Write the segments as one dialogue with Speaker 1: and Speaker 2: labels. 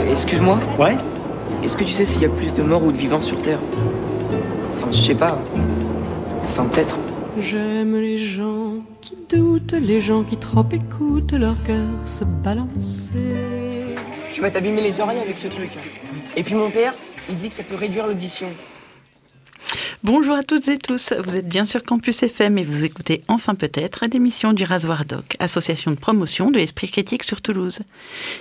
Speaker 1: Excuse-moi,
Speaker 2: Ouais?
Speaker 1: est-ce que tu sais s'il y a plus de morts ou de vivants sur Terre? Enfin, je sais pas. Enfin, peut-être.
Speaker 3: J'aime les gens qui doutent, les gens qui trop écoutent leur cœur se balancer.
Speaker 1: Tu vas t'abîmer les oreilles avec ce truc. Et puis mon père, il dit que ça peut réduire l'audition.
Speaker 4: Bonjour à toutes et tous, vous êtes bien sur Campus FM et vous écoutez enfin peut-être l'émission du Rasoir Doc, association de promotion de l'esprit critique sur Toulouse.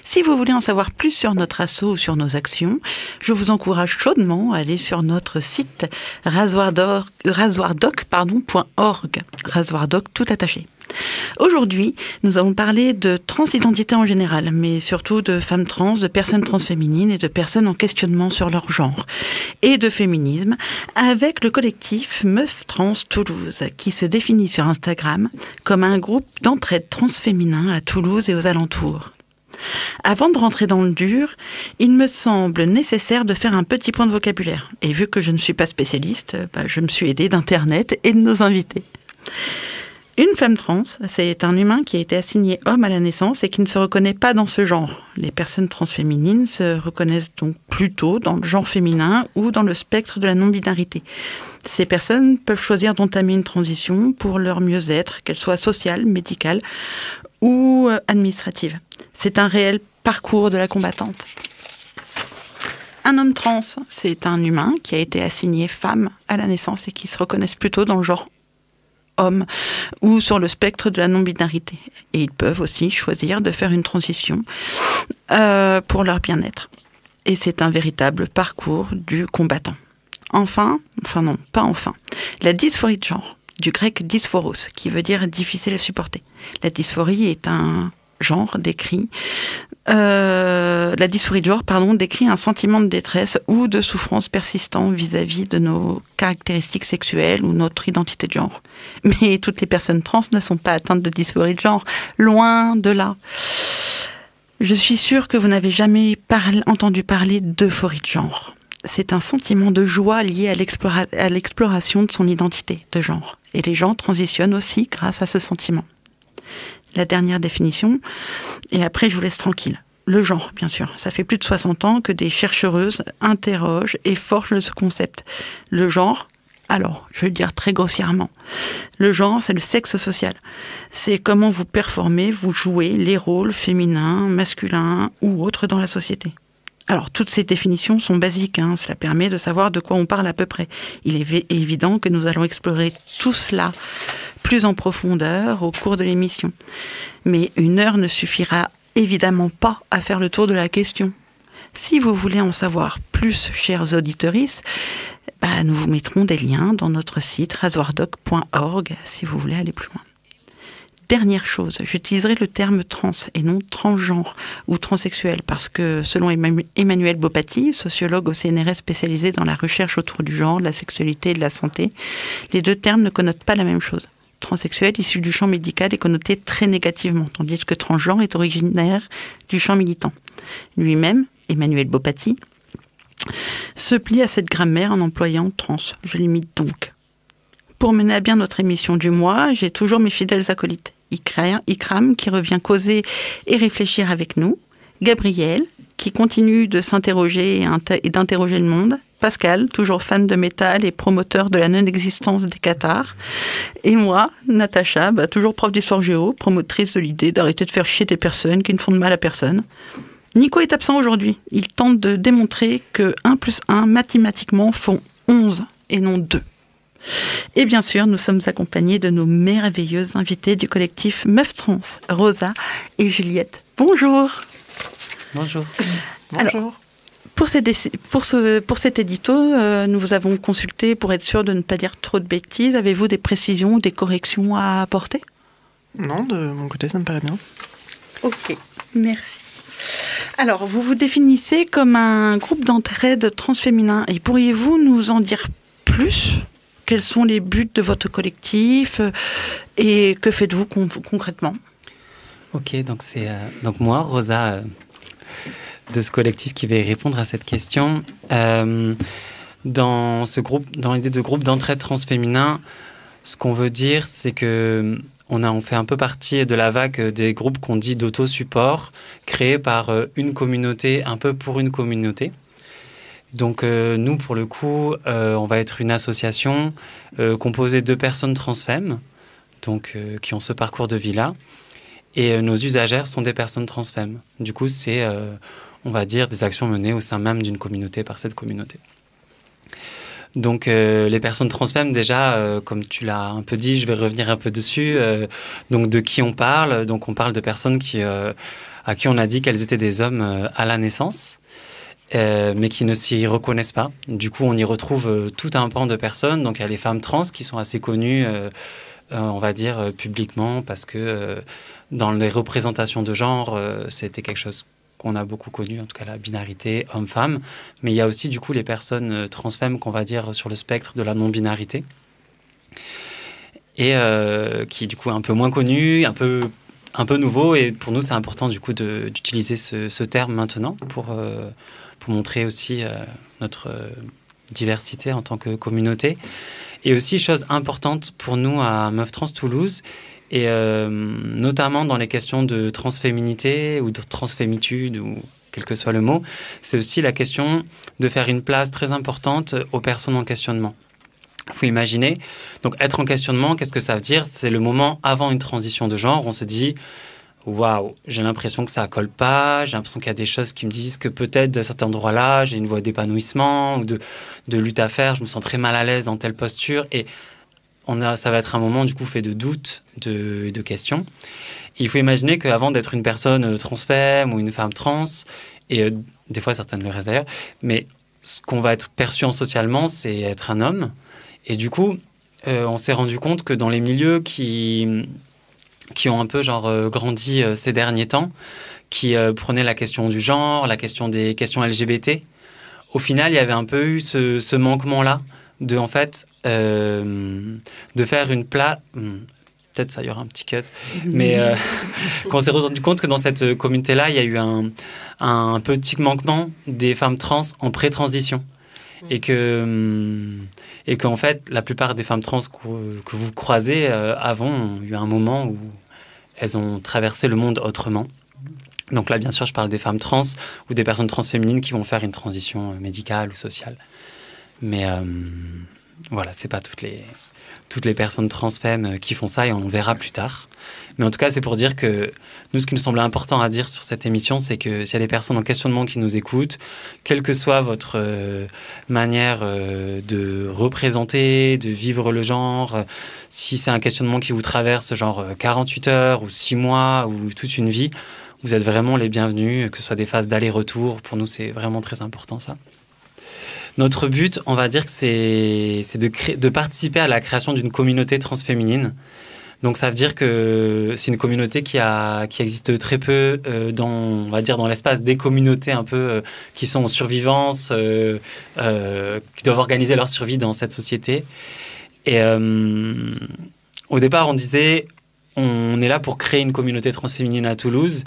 Speaker 4: Si vous voulez en savoir plus sur notre asso ou sur nos actions, je vous encourage chaudement à aller sur notre site rasoirdoc.org, rasoirdoc tout attaché. Aujourd'hui, nous allons parler de transidentité en général, mais surtout de femmes trans, de personnes transféminines et de personnes en questionnement sur leur genre, et de féminisme, avec le collectif Meufs Trans Toulouse, qui se définit sur Instagram comme un groupe d'entraide transféminin à Toulouse et aux alentours. Avant de rentrer dans le dur, il me semble nécessaire de faire un petit point de vocabulaire. Et vu que je ne suis pas spécialiste, je me suis aidée d'Internet et de nos invités. Une femme trans, c'est un humain qui a été assigné homme à la naissance et qui ne se reconnaît pas dans ce genre. Les personnes transféminines se reconnaissent donc plutôt dans le genre féminin ou dans le spectre de la non-binarité. Ces personnes peuvent choisir d'entamer une transition pour leur mieux-être, qu'elle soit sociale, médicale ou administrative. C'est un réel parcours de la combattante. Un homme trans, c'est un humain qui a été assigné femme à la naissance et qui se reconnaissent plutôt dans le genre homme ou sur le spectre de la non-binarité. Et ils peuvent aussi choisir de faire une transition pour leur bien-être. Et c'est un véritable parcours du combattant. La dysphorie de genre, du grec dysphoros, qui veut dire difficile à supporter. La dysphorie est un genre décrit décrit un sentiment de détresse ou de souffrance persistant vis-à-vis de nos caractéristiques sexuelles ou notre identité de genre. Mais toutes les personnes trans ne sont pas atteintes de dysphorie de genre, loin de là. Je suis sûre que vous n'avez jamais entendu parler d'euphorie de genre. C'est un sentiment de joie lié à l'exploration de son identité de genre. Et les gens transitionnent aussi grâce à ce sentiment. La dernière définition, et après je vous laisse tranquille. Le genre, bien sûr. Ça fait plus de 60 ans que des chercheuses interrogent et forgent ce concept. Le genre, alors, je vais le dire très grossièrement, le genre, c'est le sexe social. C'est comment vous performez, vous jouez les rôles féminins, masculins ou autres dans la société. Alors, toutes ces définitions sont basiques, cela permet de savoir de quoi on parle à peu près. Il est évident que nous allons explorer tout cela plus en profondeur au cours de l'émission. Mais une heure ne suffira évidemment pas à faire le tour de la question. Si vous voulez en savoir plus, chers auditorices, nous vous mettrons des liens dans notre site rasoirdoc.org si vous voulez aller plus loin. Dernière chose, j'utiliserai le terme trans et non transgenre ou transsexuel parce que selon Emmanuel Bopati, sociologue au CNRS spécialisé dans la recherche autour du genre, de la sexualité et de la santé, les deux termes ne connotent pas la même chose. Transsexuel, issu du champ médical, est connoté très négativement, tandis que transgenre est originaire du champ militant. Lui-même, Emmanuel Bopati, se plie à cette grammaire en employant trans. Je l'imite donc. Pour mener à bien notre émission du mois, j'ai toujours mes fidèles acolytes. Ikram, qui revient causer et réfléchir avec nous. Gabriel, qui continue de s'interroger et d'interroger le monde. Pascal, toujours fan de métal et promoteur de la non-existence des cathares. Et moi, Natacha, toujours prof d'histoire géo, promotrice de l'idée d'arrêter de faire chier des personnes qui ne font de mal à personne. Nico est absent aujourd'hui. Il tente de démontrer que 1 + 1 mathématiquement font 11 et non 2. Et bien sûr, nous sommes accompagnés de nos merveilleuses invitées du collectif Meufs Trans, Rosa et Juliette. Bonjour.
Speaker 5: Bonjour.
Speaker 4: Alors, pour cet édito, nous vous avons consulté pour être sûr de ne pas dire trop de bêtises. Avez-vous des précisions ou des corrections à apporter?
Speaker 5: Non, de mon côté, ça me paraît bien.
Speaker 4: Ok, merci. Alors, vous vous définissez comme un groupe d'entraide transféminin. Et pourriez-vous nous en dire plus? Quels sont les buts de votre collectif et que faites-vous concrètement? Ok,
Speaker 6: donc c'est moi, Rosa, de ce collectif qui va répondre à cette question. Dans l'idée de groupe d'entraide transféminin, ce qu'on veut dire, c'est que on fait un peu partie de la vague des groupes qu'on dit d'auto-support, créés par une communauté, un peu pour une communauté. Donc nous, pour le coup, on va être une association composée de personnes transfemmes, donc qui ont ce parcours de vie-là, et nos usagères sont des personnes transfemmes. Du coup, c'est, on va dire, des actions menées au sein même d'une communauté par cette communauté. Donc les personnes transfemmes, déjà, comme tu l'as un peu dit, je vais revenir un peu dessus. Donc de qui on parle? Donc on parle de personnes à qui on a dit qu'elles étaient des hommes à la naissance, mais qui ne s'y reconnaissent pas. Du coup, on y retrouve tout un pan de personnes. Donc il y a les femmes trans qui sont assez connues, on va dire, publiquement, parce que dans les représentations de genre, c'était quelque chose qu'on a beaucoup connu, en tout cas la binarité homme-femme. Mais il y a aussi du coup les personnes transfemmes qu'on va dire sur le spectre de la non-binarité. Et qui du coup est un peu moins connu, un peu nouveau. Et pour nous, c'est important du coup d'utiliser ce terme maintenant pour montrer aussi notre diversité en tant que communauté. Et aussi, chose importante pour nous à Meufs Trans Toulouse, et notamment dans les questions de transféminité ou de transfémitude, ou quel que soit le mot, c'est aussi la question de faire une place très importante aux personnes en questionnement. Il faut imaginer, donc être en questionnement, qu'est-ce que ça veut dire? C'est le moment avant une transition de genre où on se dit « Waouh, j'ai l'impression que ça ne colle pas, j'ai l'impression qu'il y a des choses qui me disent que peut-être à cet endroit-là, j'ai une voie d'épanouissement ou de lutte à faire, je me sens très mal à l'aise dans telle posture. » Et ça va être un moment du coup fait de doutes, de questions. Et il faut imaginer qu'avant d'être une personne transfemme ou une femme trans, et des fois certaines le restent d'ailleurs, mais ce qu'on va être perçu socialement, c'est être un homme. Et du coup, on s'est rendu compte que dans les milieux qui ont un peu grandi ces derniers temps, qui prenaient la question du genre, la question des questions LGBT, au final, il y avait un peu eu ce manquement-là de, en fait, de faire une place... Peut-être ça y aura un petit cut. Mais quand on s'est rendu compte que dans cette communauté-là, il y a eu un petit manquement des femmes trans en pré-transition. Et qu'en fait, la plupart des femmes trans que vous croisez avant ont eu un moment où elles ont traversé le monde autrement. Donc là, bien sûr, je parle des femmes trans ou des personnes transféminines qui vont faire une transition médicale ou sociale. Mais voilà, c'est pas toutes les personnes transfemmes qui font ça, et on verra plus tard. Mais en tout cas, c'est pour dire que nous, ce qui nous semblait important à dire sur cette émission, c'est que s'il y a des personnes en questionnement qui nous écoutent, quelle que soit votre manière de représenter, de vivre le genre, si c'est un questionnement qui vous traverse genre 48 heures ou 6 mois ou toute une vie, vous êtes vraiment les bienvenus, que ce soit des phases d'aller-retour. Pour nous, c'est vraiment très important, ça. Notre but, on va dire que c'est de participer à la création d'une communauté transféminine. Donc ça veut dire que c'est une communauté qui existe très peu on va dire dans l'espace des communautés un peu qui sont en survivance, qui doivent organiser leur survie dans cette société. Et au départ, on disait on est là pour créer une communauté transféminine à Toulouse.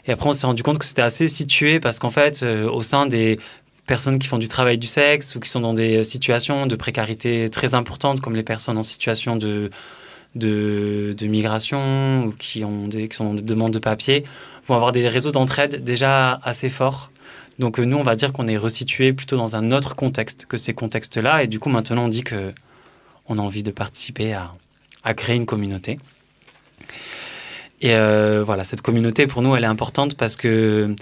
Speaker 6: Et après, on s'est rendu compte que c'était assez situé parce qu'en fait, au sein des personnes qui font du travail du sexe ou qui sont dans des situations de précarité très importantes, comme les personnes en situation de migration ou qui sont dans des demandes de papier, vont avoir des réseaux d'entraide déjà assez forts. Donc nous, on va dire qu'on est resitué plutôt dans un autre contexte que ces contextes-là. Et du coup, maintenant, on dit qu'on a envie de participer à créer une communauté. Et voilà, cette communauté, pour nous, elle est importante parce que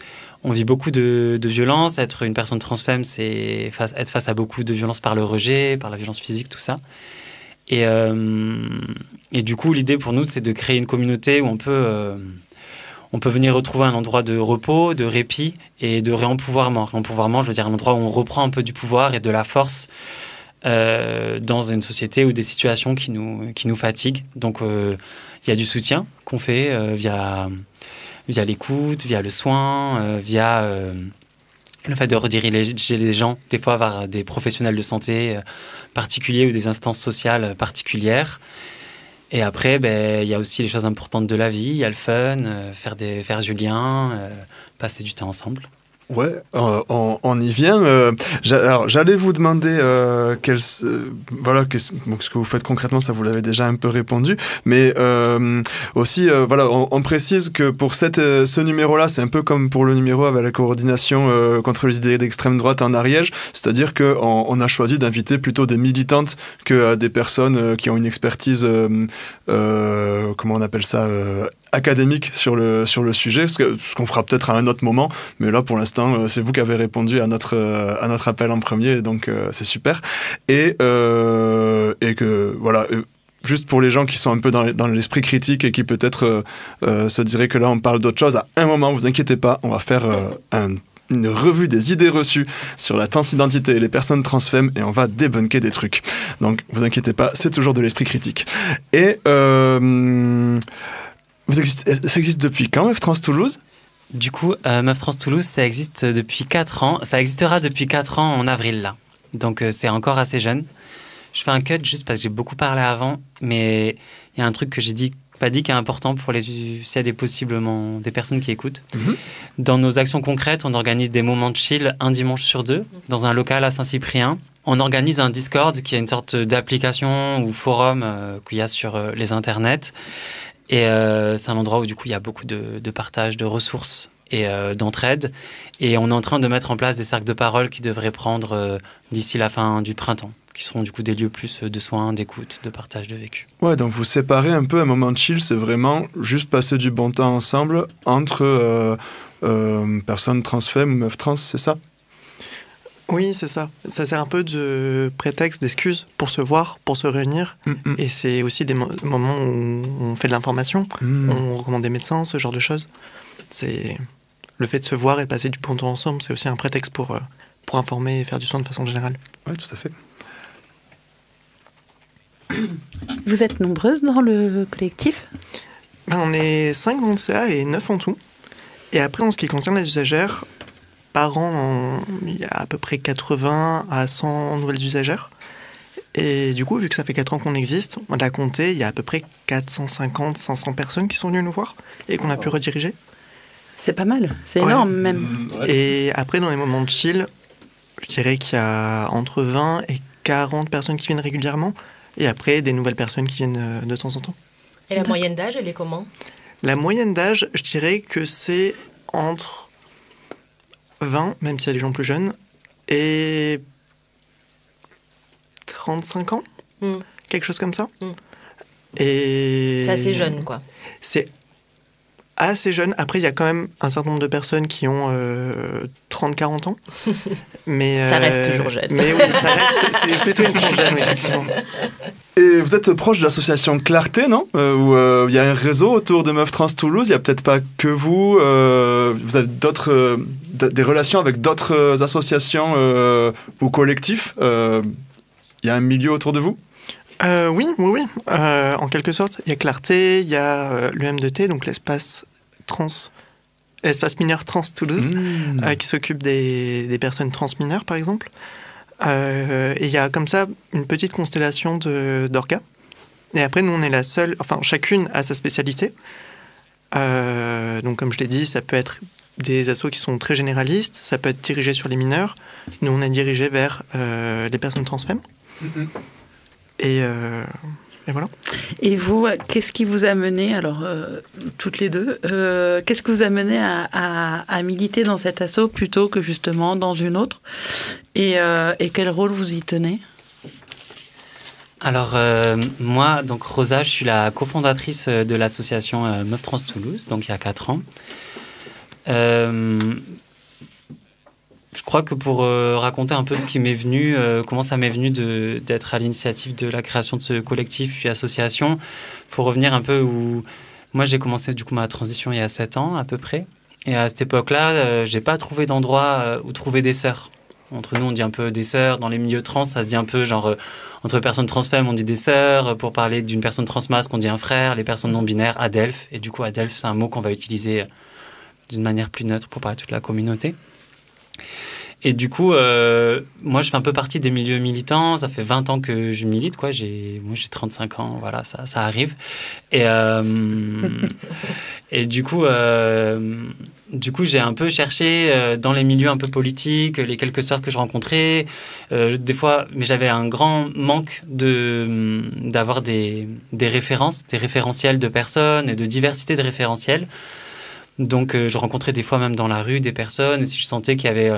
Speaker 6: on vit beaucoup de violences. Être une personne transfemme, c'est être face à beaucoup de violences par le rejet, par la violence physique, tout ça. Et du coup, l'idée pour nous, c'est de créer une communauté où on peut venir retrouver un endroit de repos, de répit et de réempouvoirment. Réempouvoirment, je veux dire un endroit où on reprend un peu du pouvoir et de la force dans une société ou des situations qui nous fatiguent. Donc, il y a du soutien qu'on fait via l'écoute, via le soin, via le fait de rediriger les gens, des fois vers des professionnels de santé particuliers ou des instances sociales particulières. Et après, il y a aussi les choses importantes de la vie. Il y a le fun, faire du lien, passer du temps ensemble.
Speaker 2: Ouais, on y vient. Alors, j'allais vous demander voilà, donc ce que vous faites concrètement, ça vous l'avez déjà un peu répondu, mais aussi, voilà, on précise que pour ce numéro-là, c'est un peu comme pour le numéro avec la coordination contre les idées d'extrême droite en Ariège, c'est-à-dire qu'on a choisi d'inviter plutôt des militantes que des personnes qui ont une expertise, comment on appelle ça, académique sur le sujet, ce qu'on fera peut-être à un autre moment, mais là pour l'instant c'est vous qui avez répondu à notre appel en premier, donc c'est super. Et que voilà, juste pour les gens qui sont un peu dans l'esprit critique et qui peut-être se diraient que là on parle d'autre chose, à un moment, vous inquiétez pas, on va faire une revue des idées reçues sur la transidentité et les personnes transfemmes, et on va débunker des trucs. Donc vous inquiétez pas, c'est toujours de l'esprit critique. Et ça existe depuis quand, Meuf Trans Toulouse ?
Speaker 6: Du coup, Meuf Trans Toulouse, ça existe depuis 4 ans. Ça existera depuis 4 ans en avril, là. Donc, c'est encore assez jeune. Je fais un cut juste parce que j'ai beaucoup parlé avant, mais il y a un truc que j'ai pas dit qui est important pour s'il y a possiblement des personnes qui écoutent. Dans nos actions concrètes, on organise des moments de chill un dimanche sur 2 dans un local à Saint-Cyprien. On organise un Discord qui est une sorte d'application ou forum qu'il y a sur les internets. Et c'est un endroit où du coup il y a beaucoup de partage de ressources et d'entraide. Et on est en train de mettre en place des cercles de parole qui devraient prendre d'ici la fin du printemps, qui seront du coup des lieux plus de soins, d'écoute, de partage de vécu.
Speaker 2: Ouais, donc vous séparez un peu un moment de chill, c'est vraiment juste passer du bon temps ensemble entre personnes transfemmes ou meufs trans, c'est ça ?
Speaker 5: Oui, c'est ça. Ça sert un peu de prétexte, d'excuse pour se voir, pour se réunir. Et c'est aussi des moments où on fait de l'information, on recommande des médecins, ce genre de choses. C'est le fait de se voir et de passer du bon temps ensemble, c'est aussi un prétexte pour informer et faire du soin de façon générale.
Speaker 2: Oui, tout à fait.
Speaker 4: Vous êtes nombreuses dans le collectif ?
Speaker 5: On est 5 dans le CA et 9 en tout. Et après, en ce qui concerne les usagères, par an, il y a à peu près 80 à 100 nouvelles usagères. Et du coup, vu que ça fait 4 ans qu'on existe, on a compté, il y a à peu près 450, 500 personnes qui sont venues nous voir et qu'on a pu rediriger.
Speaker 4: C'est pas mal, c'est énorme même.
Speaker 5: Et après, dans les moments de chill, je dirais qu'il y a entre 20 et 40 personnes qui viennent régulièrement. Et après, des nouvelles personnes qui viennent de temps en temps.
Speaker 7: Et la moyenne d'âge, elle est comment ?
Speaker 5: La moyenne d'âge, je dirais que c'est entre 20, même s'il y a des gens plus jeunes, et 35 ans, quelque chose comme ça. Et
Speaker 7: c'est assez jeune, quoi.
Speaker 5: C'est assez jeune. Après, il y a quand même un certain nombre de personnes qui ont 30-40 ans. Mais,
Speaker 7: ça reste toujours jeune.
Speaker 5: Mais oui, ça reste, c'est plutôt une tranche jeune, oui, effectivement.
Speaker 2: Et vous êtes proche de l'association Clarté, non ? Où il y a un réseau autour de Meuf Trans Toulouse. Il n'y a peut-être pas que vous. Vous avez des relations avec d'autres associations ou collectifs. Il y a un milieu autour de vous ?
Speaker 5: Oui. En quelque sorte, il y a Clarté, il y a l'UM2T, donc l'espace mineur trans Toulouse, qui s'occupe des personnes trans mineures, par exemple. Et il y a comme ça une petite constellation d'orgas. Et après, nous, on est la seule... Enfin, chacune a sa spécialité. Donc, comme je l'ai dit, ça peut être des assos qui sont très généralistes, ça peut être dirigé sur les mineurs. Nous, on est dirigé vers les personnes transfemmes. Et voilà.
Speaker 4: Et vous, qu'est-ce qui vous a mené, alors toutes les deux, qu'est-ce qui vous a mené à militer dans cet asso plutôt que justement dans une autre ? Et quel rôle vous y tenez ?
Speaker 6: Alors moi, donc Rosa, je suis la cofondatrice de l'association Meuf Trans Toulouse, donc il y a 4 ans. Je crois que pour raconter un peu ce qui m'est venu, comment ça m'est venu d'être à l'initiative de la création de ce collectif puis association, pour revenir un peu où moi j'ai commencé du coup ma transition il y a 7 ans à peu près. Et à cette époque-là, j'ai pas trouvé d'endroit où trouver des sœurs. Entre nous, on dit un peu des sœurs. Dans les milieux trans, ça se dit un peu genre entre personnes transfemmes, on dit des sœurs. Pour parler d'une personne transmasque, on dit un frère. Les personnes non binaires, adelphes. Et du coup, adelphes, c'est un mot qu'on va utiliser d'une manière plus neutre pour parler de toute la communauté. Et du coup, moi, je fais un peu partie des milieux militants. Ça fait 20 ans que je milite, quoi. Moi, j'ai 35 ans, voilà, ça arrive. Et du coup, j'ai un peu cherché dans les milieux un peu politiques, les quelques sœurs que je rencontrais. Des fois, mais j'avais un grand manque d'avoir des références, des référentiels de personnes et de diversité de référentiels. Donc, je rencontrais des fois même dans la rue des personnes, et si je sentais qu'il y avait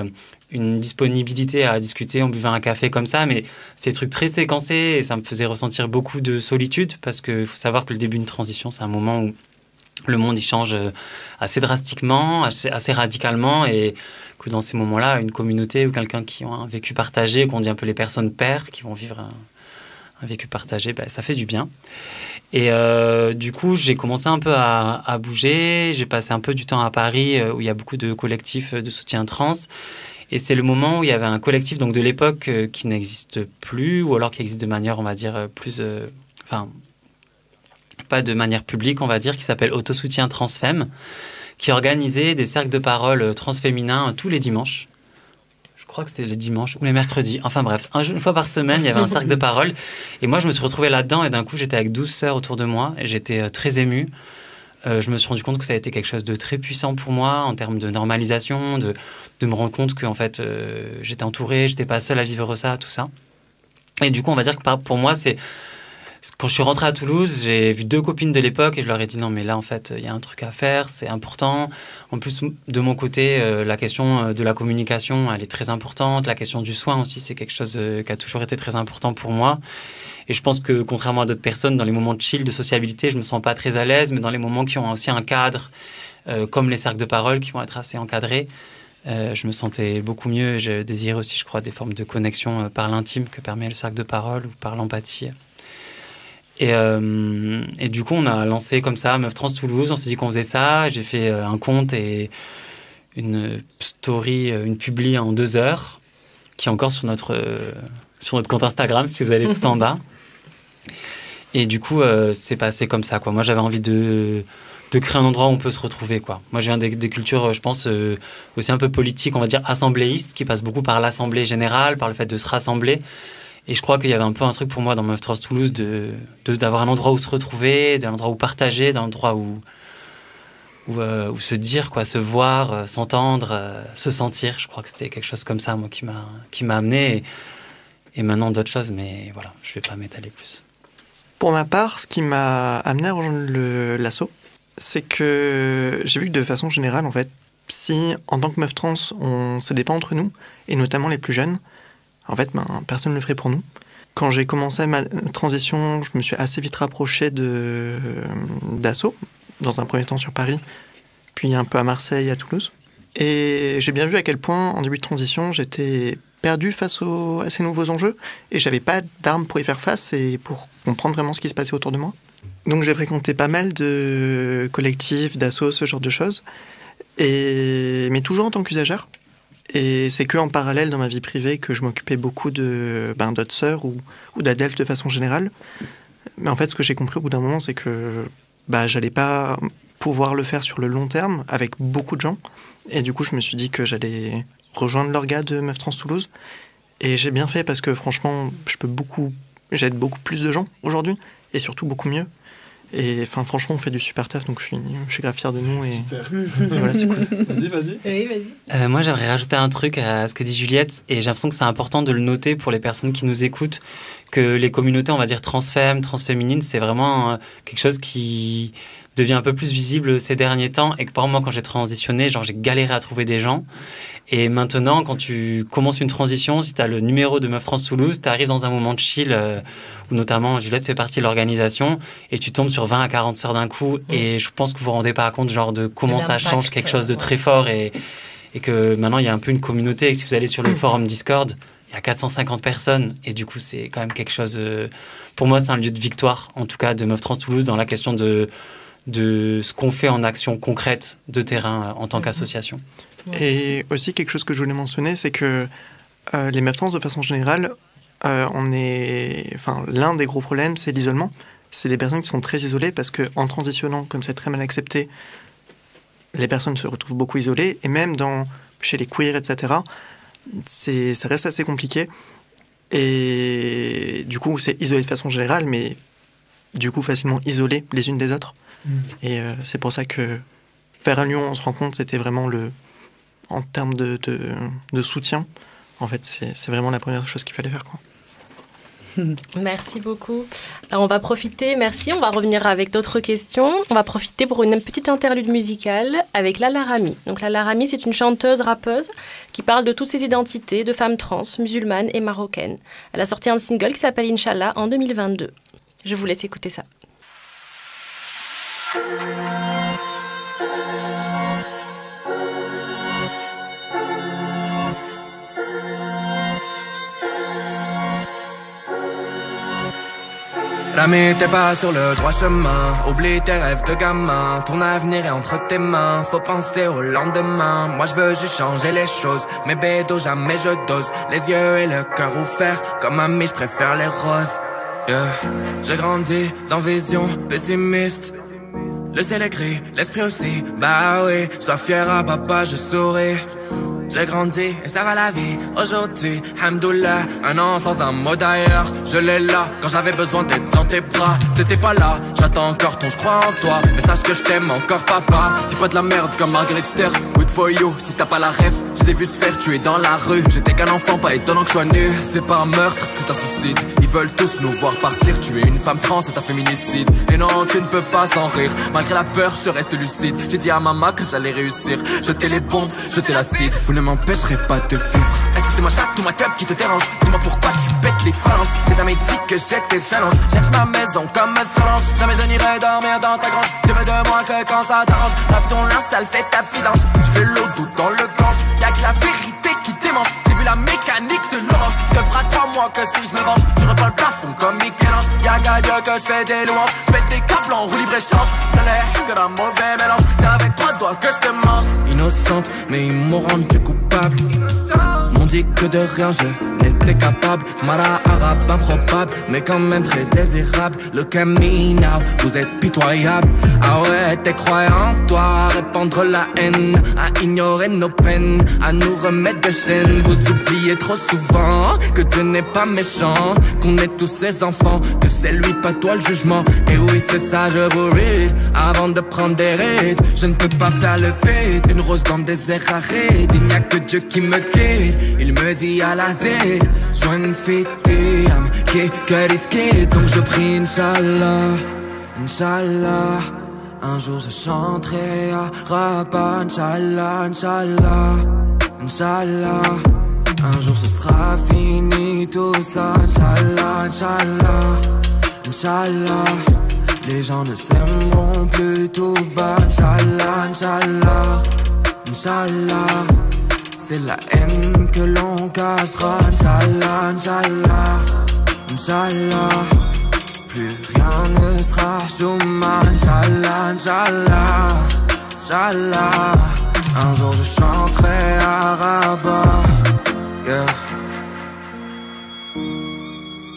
Speaker 6: une disponibilité à discuter, on buvait un café comme ça, mais c'est des trucs très séquencés, et ça me faisait ressentir beaucoup de solitude, parce qu'il faut savoir que le début d'une transition, c'est un moment où le monde il change assez drastiquement, assez radicalement, et que dans ces moments-là, une communauté ou quelqu'un qui a un vécu partagé, qu'on dit un peu les personnes pairs, qui vont vivre un vécu partagé, ça fait du bien. Et du coup, j'ai commencé un peu à bouger. J'ai passé un peu du temps à Paris, où il y a beaucoup de collectifs de soutien trans. Et c'est le moment où il y avait un collectif donc, de l'époque qui n'existe plus, ou alors qui existe de manière, on va dire, plus... pas de manière publique, on va dire, qui s'appelle Autosoutien Transfem, qui organisait des cercles de parole transféminins tous les dimanches. Je crois que c'était les dimanches ou les mercredis. Enfin bref, une fois par semaine, il y avait un cercle de parole. Et moi, je me suis retrouvé là-dedans et d'un coup, j'étais avec 12 sœurs autour de moi et j'étais très ému. Je me suis rendu compte que ça a été quelque chose de très puissant pour moi en termes de normalisation, de me rendre compte que en fait, j'étais entourée, j'étais pas seule à vivre ça, tout ça. Et du coup, on va dire que pour moi, c'est... Quand je suis rentrée à Toulouse, j'ai vu 2 copines de l'époque et je leur ai dit non mais là en fait il y a un truc à faire, c'est important. En plus de mon côté, la question de la communication elle est très importante, la question du soin aussi c'est quelque chose qui a toujours été très important pour moi. Et je pense que contrairement à d'autres personnes, dans les moments de chill, de sociabilité, je me sens pas très à l'aise, mais dans les moments qui ont aussi un cadre, comme les cercles de parole qui vont être assez encadrés, je me sentais beaucoup mieux. Je désirais aussi, je crois, des formes de connexion par l'intime que permet le cercle de parole ou par l'empathie. Et du coup, on a lancé comme ça Meuf Trans Toulouse. On s'est dit qu'on faisait ça. J'ai fait un compte et une story, une publi en 2 heures, qui est encore sur notre compte Instagram, si vous allez tout en bas. Et du coup, c'est passé comme ça, quoi. Moi, j'avais envie de créer un endroit où on peut se retrouver, quoi. Moi, je viens des cultures, je pense, aussi un peu politiques, on va dire assembléistes, qui passent beaucoup par l'assemblée générale, par le fait de se rassembler. Et je crois qu'il y avait un peu un truc pour moi dans Meuf Trans Toulouse d'avoir un endroit où se retrouver, un endroit où partager, un endroit où se dire, quoi, se voir, s'entendre, se sentir. Je crois que c'était quelque chose comme ça, moi, qui m'a amené. Et maintenant, d'autres choses, mais voilà, je ne vais pas m'étaler plus.
Speaker 5: Pour ma part, ce qui m'a amené à rejoindre l'asso, c'est que j'ai vu que de façon générale, en fait, si en tant que meuf trans, on s'aidait pas entre nous, et notamment les plus jeunes, en fait, personne ne le ferait pour nous. Quand j'ai commencé ma transition, je me suis assez vite rapproché d'asso, dans un premier temps sur Paris, puis un peu à Marseille, à Toulouse. Et j'ai bien vu à quel point, en début de transition, j'étais perdu face à ces nouveaux enjeux, et j'avais pas d'armes pour y faire face et pour comprendre vraiment ce qui se passait autour de moi. Donc j'ai fréquenté pas mal de collectifs, d'assos, ce genre de choses, mais toujours en tant qu'usagère. Et c'est qu'en parallèle dans ma vie privée que je m'occupais beaucoup d'autres sœurs ou d'adultes de façon générale. Mais en fait, ce que j'ai compris au bout d'un moment, c'est que j'allais pas pouvoir le faire sur le long terme avec beaucoup de gens. Et du coup, je me suis dit que j'allais rejoindre l'orga de Meuf Trans Toulouse. Et j'ai bien fait parce que franchement, j'aide beaucoup plus de gens aujourd'hui et surtout beaucoup mieux. Et franchement, on fait du super taf, donc je suis grave fier de nous. Et voilà, c'est cool.
Speaker 3: Vas-y. Oui, vas-y.
Speaker 6: Moi, j'aimerais rajouter un truc à ce que dit Juliette, et j'ai l'impression que c'est important de le noter pour les personnes qui nous écoutent, que les communautés, on va dire transfemmes, transféminines, c'est vraiment quelque chose qui devient un peu plus visible ces derniers temps, et que par exemple, moi, quand j'ai transitionné, j'ai galéré à trouver des gens. Et maintenant, quand tu commences une transition, si tu as le numéro de Meuf Trans Toulouse, tu arrives dans un moment de chill où notamment Juliette fait partie de l'organisation et tu tombes sur 20 à 40 sœurs d'un coup. Et je pense que vous vous rendez pas compte de comment ça change quelque chose de très fort et que maintenant, il y a un peu une communauté. Et si vous allez sur le forum Discord, il y a 450 personnes. Et du coup, c'est quand même quelque chose... pour moi, c'est un lieu de victoire, en tout cas, de Meuf Trans Toulouse dans la question de ce qu'on fait en action concrète de terrain en tant qu'association.
Speaker 5: Et aussi, quelque chose que je voulais mentionner, c'est que les meufs trans, de façon générale, l'un des gros problèmes, c'est l'isolement. C'est des personnes qui sont très isolées parce qu'en transitionnant, comme c'est très mal accepté, les personnes se retrouvent beaucoup isolées. Et même chez les queers, etc., ça reste assez compliqué. Et du coup, c'est isolé de façon générale, mais du coup, facilement isolé les unes des autres. Et c'est pour ça que faire un lion, on se rend compte, c'était vraiment en termes de soutien. En fait, c'est vraiment la première chose qu'il fallait faire, quoi.
Speaker 7: Merci beaucoup. Alors, on va profiter, merci, on va revenir avec d'autres questions. On va profiter pour une petite interlude musicale avec Lala Rami. Donc Lala Rami, c'est une chanteuse-rappeuse qui parle de toutes ses identités de femmes trans, musulmanes et marocaines. Elle a sorti un single qui s'appelle Inch'Allah en 2022. Je vous laisse écouter ça.
Speaker 8: Rami, t'es pas sur le droit chemin. Oublie tes rêves de gamin. Ton avenir est entre tes mains. Faut penser au lendemain. Moi je veux juste changer les choses. Mais bédo, jamais je dose. Les yeux et le cœur ouverts. Comme ami, je préfère les roses. Yeah. J'ai grandi dans vision pessimiste. Le ciel est gris, l'esprit aussi. Bah oui, sois fier à papa, je souris. J'ai grandi et ça va la vie. Aujourd'hui, hamdoullah, un an sans un mot d'ailleurs. Je l'ai là quand j'avais besoin d'être dans tes bras. T'étais pas là, j'attends encore ton je crois en toi. Mais sache que je t'aime encore papa. Dis pas de la merde comme Margaret Stern. Good for you, si t'as pas la ref. Je t'ai vu se faire tuer dans la rue. J'étais qu'un enfant, pas étonnant que je sois nu. C'est pas un meurtre, c'est un suicide. Ils veulent tous nous voir partir. Tu es une femme trans, c'est un féminicide. Et non, tu ne peux pas s'en rire. Malgré la peur, je reste lucide. J'ai dit à maman que j'allais réussir. Jeter les bombes, jeter l'acide. Vous ne m'empêcherez pas de vivre. Est-ce que c'est ma chatte ou ma teub qui te dérange? Dis-moi pourquoi tu pètes les phalanges. J'ai jamais dit que j'étais salange. Cherche ma maison comme un salange. Jamais je n'irai dormir dans ta grange. Tu veux de moi que quand ça t'arrange. Lave ton linge, ça le fait ta vidange. Tu fais l'eau doux dans le gange. Y'a que la vérité qui démange. J'ai vu la mécanique de l'orange. Je te braque pas moi que si je me venge. Tu reprends le plafond comme Michel-Ange. Y'a qu'à Dieu que je fais des louanges. Je pète des câbles en roue libre-échange. Je l'ai que d'un mauvais mélange. C'est avec 3 doigts que je te mange. Innocente, mais ils m'ont rendu coupable. M'ont dit que de rien je n'étais capable. Mara arabe improbable, mais quand même très désirable. Le Camino, vous êtes pitoyable. Ah ouais, t'es croyant, toi, à répandre la haine, à ignorer nos peines, à nous remettre de chaînes. Vous oubliez trop souvent que Dieu n'est pas méchant, qu'on est tous ses enfants, que c'est lui pas toi le jugement. Et oui, c'est ça, je vous read avant de prendre des rides. Je ne peux pas faire le vide, une rose dans le désert aride. Il n'y a que Dieu qui me guide. Il me dit à la Z, joins une fille qui est que risqué. Donc je prie Inch'Allah, Inch'Allah. Un jour je chanterai à Rabat, Inch'Allah, Inch'Allah, Inch'Allah. Un jour ce sera fini tout ça, Inch'Allah, Inch'Allah, Inch'Allah. Les gens ne s'aimeront plus tout bas, Inch'Allah, Inch'Allah, Inch'Allah. C'est la haine que l'on cachera, Inch'Allah, Inch'Allah, Inch'Allah. Plus rien ne sera chouma, Inch'Allah, Inch'Allah, Inch'Allah. Un jour je chanterai à Rabat, yeah.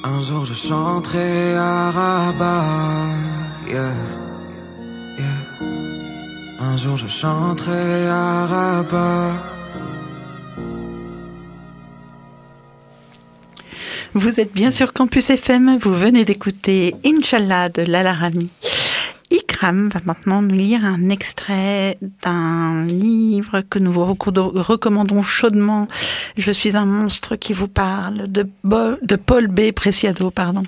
Speaker 8: Un jour je chanterai à Rabat, yeah, yeah. Un jour je chanterai à Rabat.
Speaker 4: Vous êtes bien sur Campus FM, vous venez d'écouter Inch'Allah de Lala Rami. Ikram va maintenant nous lire un extrait d'un livre que nous vous recommandons chaudement. Je suis un monstre qui vous parle de Paul B. Preciado, pardon.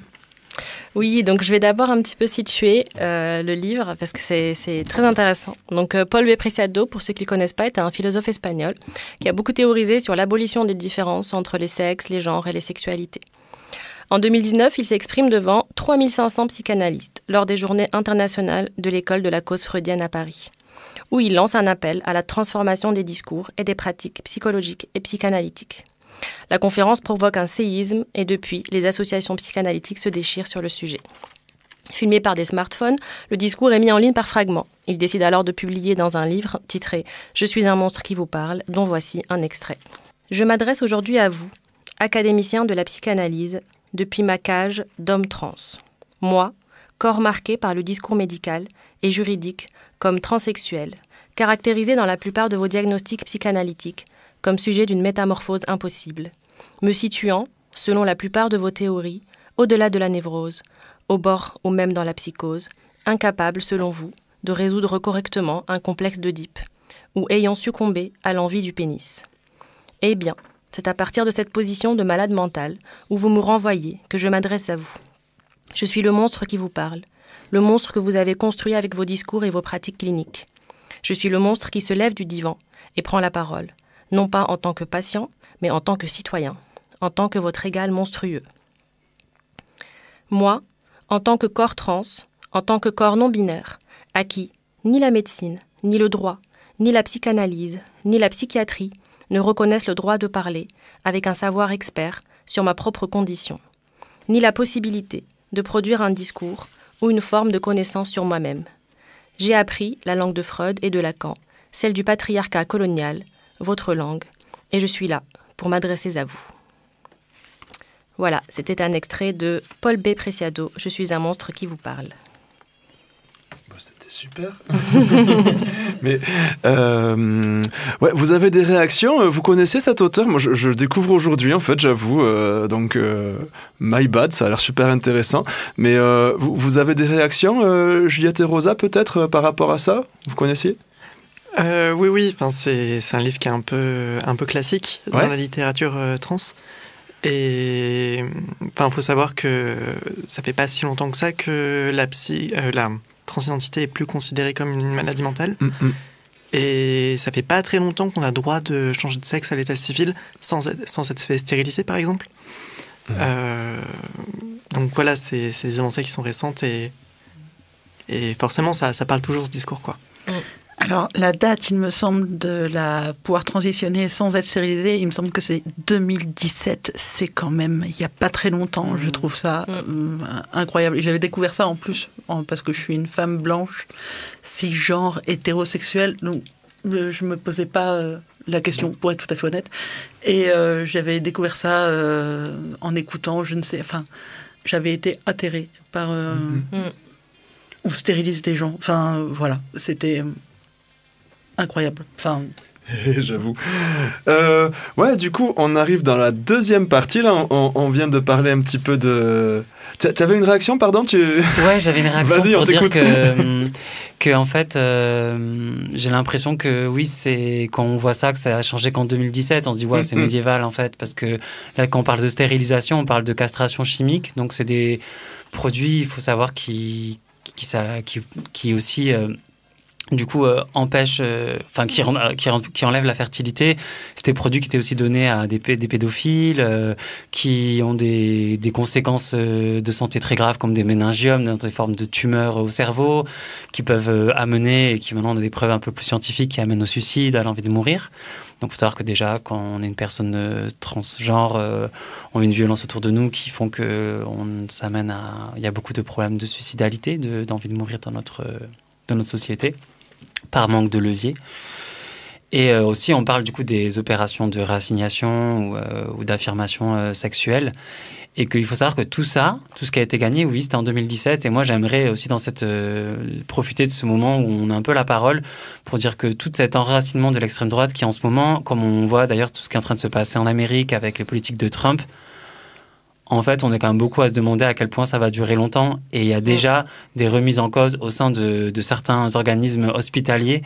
Speaker 7: Oui, donc je vais d'abord un petit peu situer le livre parce que c'est très intéressant. Donc Paul B. Preciado, pour ceux qui ne le connaissent pas, est un philosophe espagnol qui a beaucoup théorisé sur l'abolition des différences entre les sexes, les genres et les sexualités. En 2019, il s'exprime devant 3500 psychanalystes lors des journées internationales de l'école de la cause freudienne à Paris, où il lance un appel à la transformation des discours et des pratiques psychologiques et psychanalytiques. La conférence provoque un séisme et depuis, les associations psychanalytiques se déchirent sur le sujet. Filmé par des smartphones, le discours est mis en ligne par fragments. Il décide alors de publier dans un livre titré « Je suis un monstre qui vous parle », dont voici un extrait. « Je m'adresse aujourd'hui à vous, académicien de la psychanalyse, depuis ma cage d'homme trans. Moi, corps marqué par le discours médical et juridique comme transsexuel, caractérisé dans la plupart de vos diagnostics psychanalytiques comme sujet d'une métamorphose impossible, me situant, selon la plupart de vos théories, au-delà de la névrose, au bord ou même dans la psychose, incapable, selon vous, de résoudre correctement un complexe d'Oedipe, ou ayant succombé à l'envie du pénis. Eh bien, c'est à partir de cette position de malade mental, où vous me renvoyez, que je m'adresse à vous. Je suis le monstre qui vous parle, le monstre que vous avez construit avec vos discours et vos pratiques cliniques. Je suis le monstre qui se lève du divan et prend la parole, non pas en tant que patient, mais en tant que citoyen, en tant que votre égal monstrueux. Moi, en tant que corps trans, en tant que corps non-binaire, à qui ni la médecine, ni le droit, ni la psychanalyse, ni la psychiatrie ne reconnaissent le droit de parler avec un savoir expert sur ma propre condition, ni la possibilité de produire un discours ou une forme de connaissance sur moi-même. J'ai appris la langue de Freud et de Lacan, celle du patriarcat colonial, votre langue, et je suis là pour m'adresser à vous. Voilà, c'était un extrait de Paul B. Preciado, Je suis un monstre qui vous parle.
Speaker 2: C'était super. Mais ouais, vous avez des réactions? Vous connaissez cet auteur? Moi, je le découvre aujourd'hui, en fait, j'avoue. Donc, my bad, ça a l'air super intéressant. Mais vous avez des réactions, Juliette et Rosa, peut-être, par rapport à ça? Vous connaissiez?
Speaker 5: Oui. Enfin, c'est un livre qui est un peu classique dans la littérature trans. Et enfin, faut savoir que ça fait pas si longtemps que ça que la transidentité est plus considérée comme une maladie mentale. Et ça fait pas très longtemps qu'on a le droit de changer de sexe à l'état civil sans être fait stériliser, par exemple. Donc voilà, c'est des avancées qui sont récentes et forcément ça parle toujours ce discours, quoi.
Speaker 4: Alors, la date, il me semble, de pouvoir transitionner sans être stérilisé, il me semble que c'est 2017. C'est quand même, il n'y a pas très longtemps. Je trouve ça incroyable. Et j'avais découvert ça en plus, parce que je suis une femme blanche, cisgenre, hétérosexuelle. Donc, je ne me posais pas la question, pour être tout à fait honnête. Et j'avais découvert ça en écoutant, j'avais été atterrée par... On stérilise des gens. Enfin, voilà, c'était... incroyable. Enfin...
Speaker 2: J'avoue. Ouais, du coup, on arrive dans la deuxième partie. Là, on vient de parler un petit peu de... Tu avais une réaction, pardon?
Speaker 6: Ouais, j'avais une réaction
Speaker 2: Vas-y,
Speaker 6: pour dire
Speaker 2: t'écoute.
Speaker 6: que en fait, j'ai l'impression que oui, c'est quand on voit ça, que ça a changé qu'en 2017. On se dit, ouais, c'est médiéval, en fait. Parce que là, quand on parle de stérilisation, on parle de castration chimique. Donc, c'est des produits, il faut savoir, qui aussi... du coup, empêche, qui enlève la fertilité. C'est des produits qui étaient aussi donnés à des pédophiles, qui ont des conséquences de santé très graves, comme des méningiomes, des formes de tumeurs au cerveau, qui peuvent amener, et qui maintenant on a des preuves un peu plus scientifiques, qui amènent au suicide, à l'envie de mourir. Donc, il faut savoir que déjà, quand on est une personne transgenre, on a une violence autour de nous qui font que s'amène à... Il y a beaucoup de problèmes de suicidalité, d'envie de mourir dans notre société, par manque de levier. Et aussi, on parle du coup des opérations de réassignation ou d'affirmation sexuelle. Et qu'il faut savoir que tout ça, tout ce qui a été gagné, oui, c'était en 2017. Et moi, j'aimerais aussi profiter de ce moment où on a un peu la parole pour dire que tout cet enracinement de l'extrême droite qui, en ce moment, comme on voit d'ailleurs tout ce qui est en train de se passer en Amérique avec les politiques de Trump, en fait, on est quand même beaucoup à se demander à quel point ça va durer longtemps. Et il y a déjà des remises en cause au sein de certains organismes hospitaliers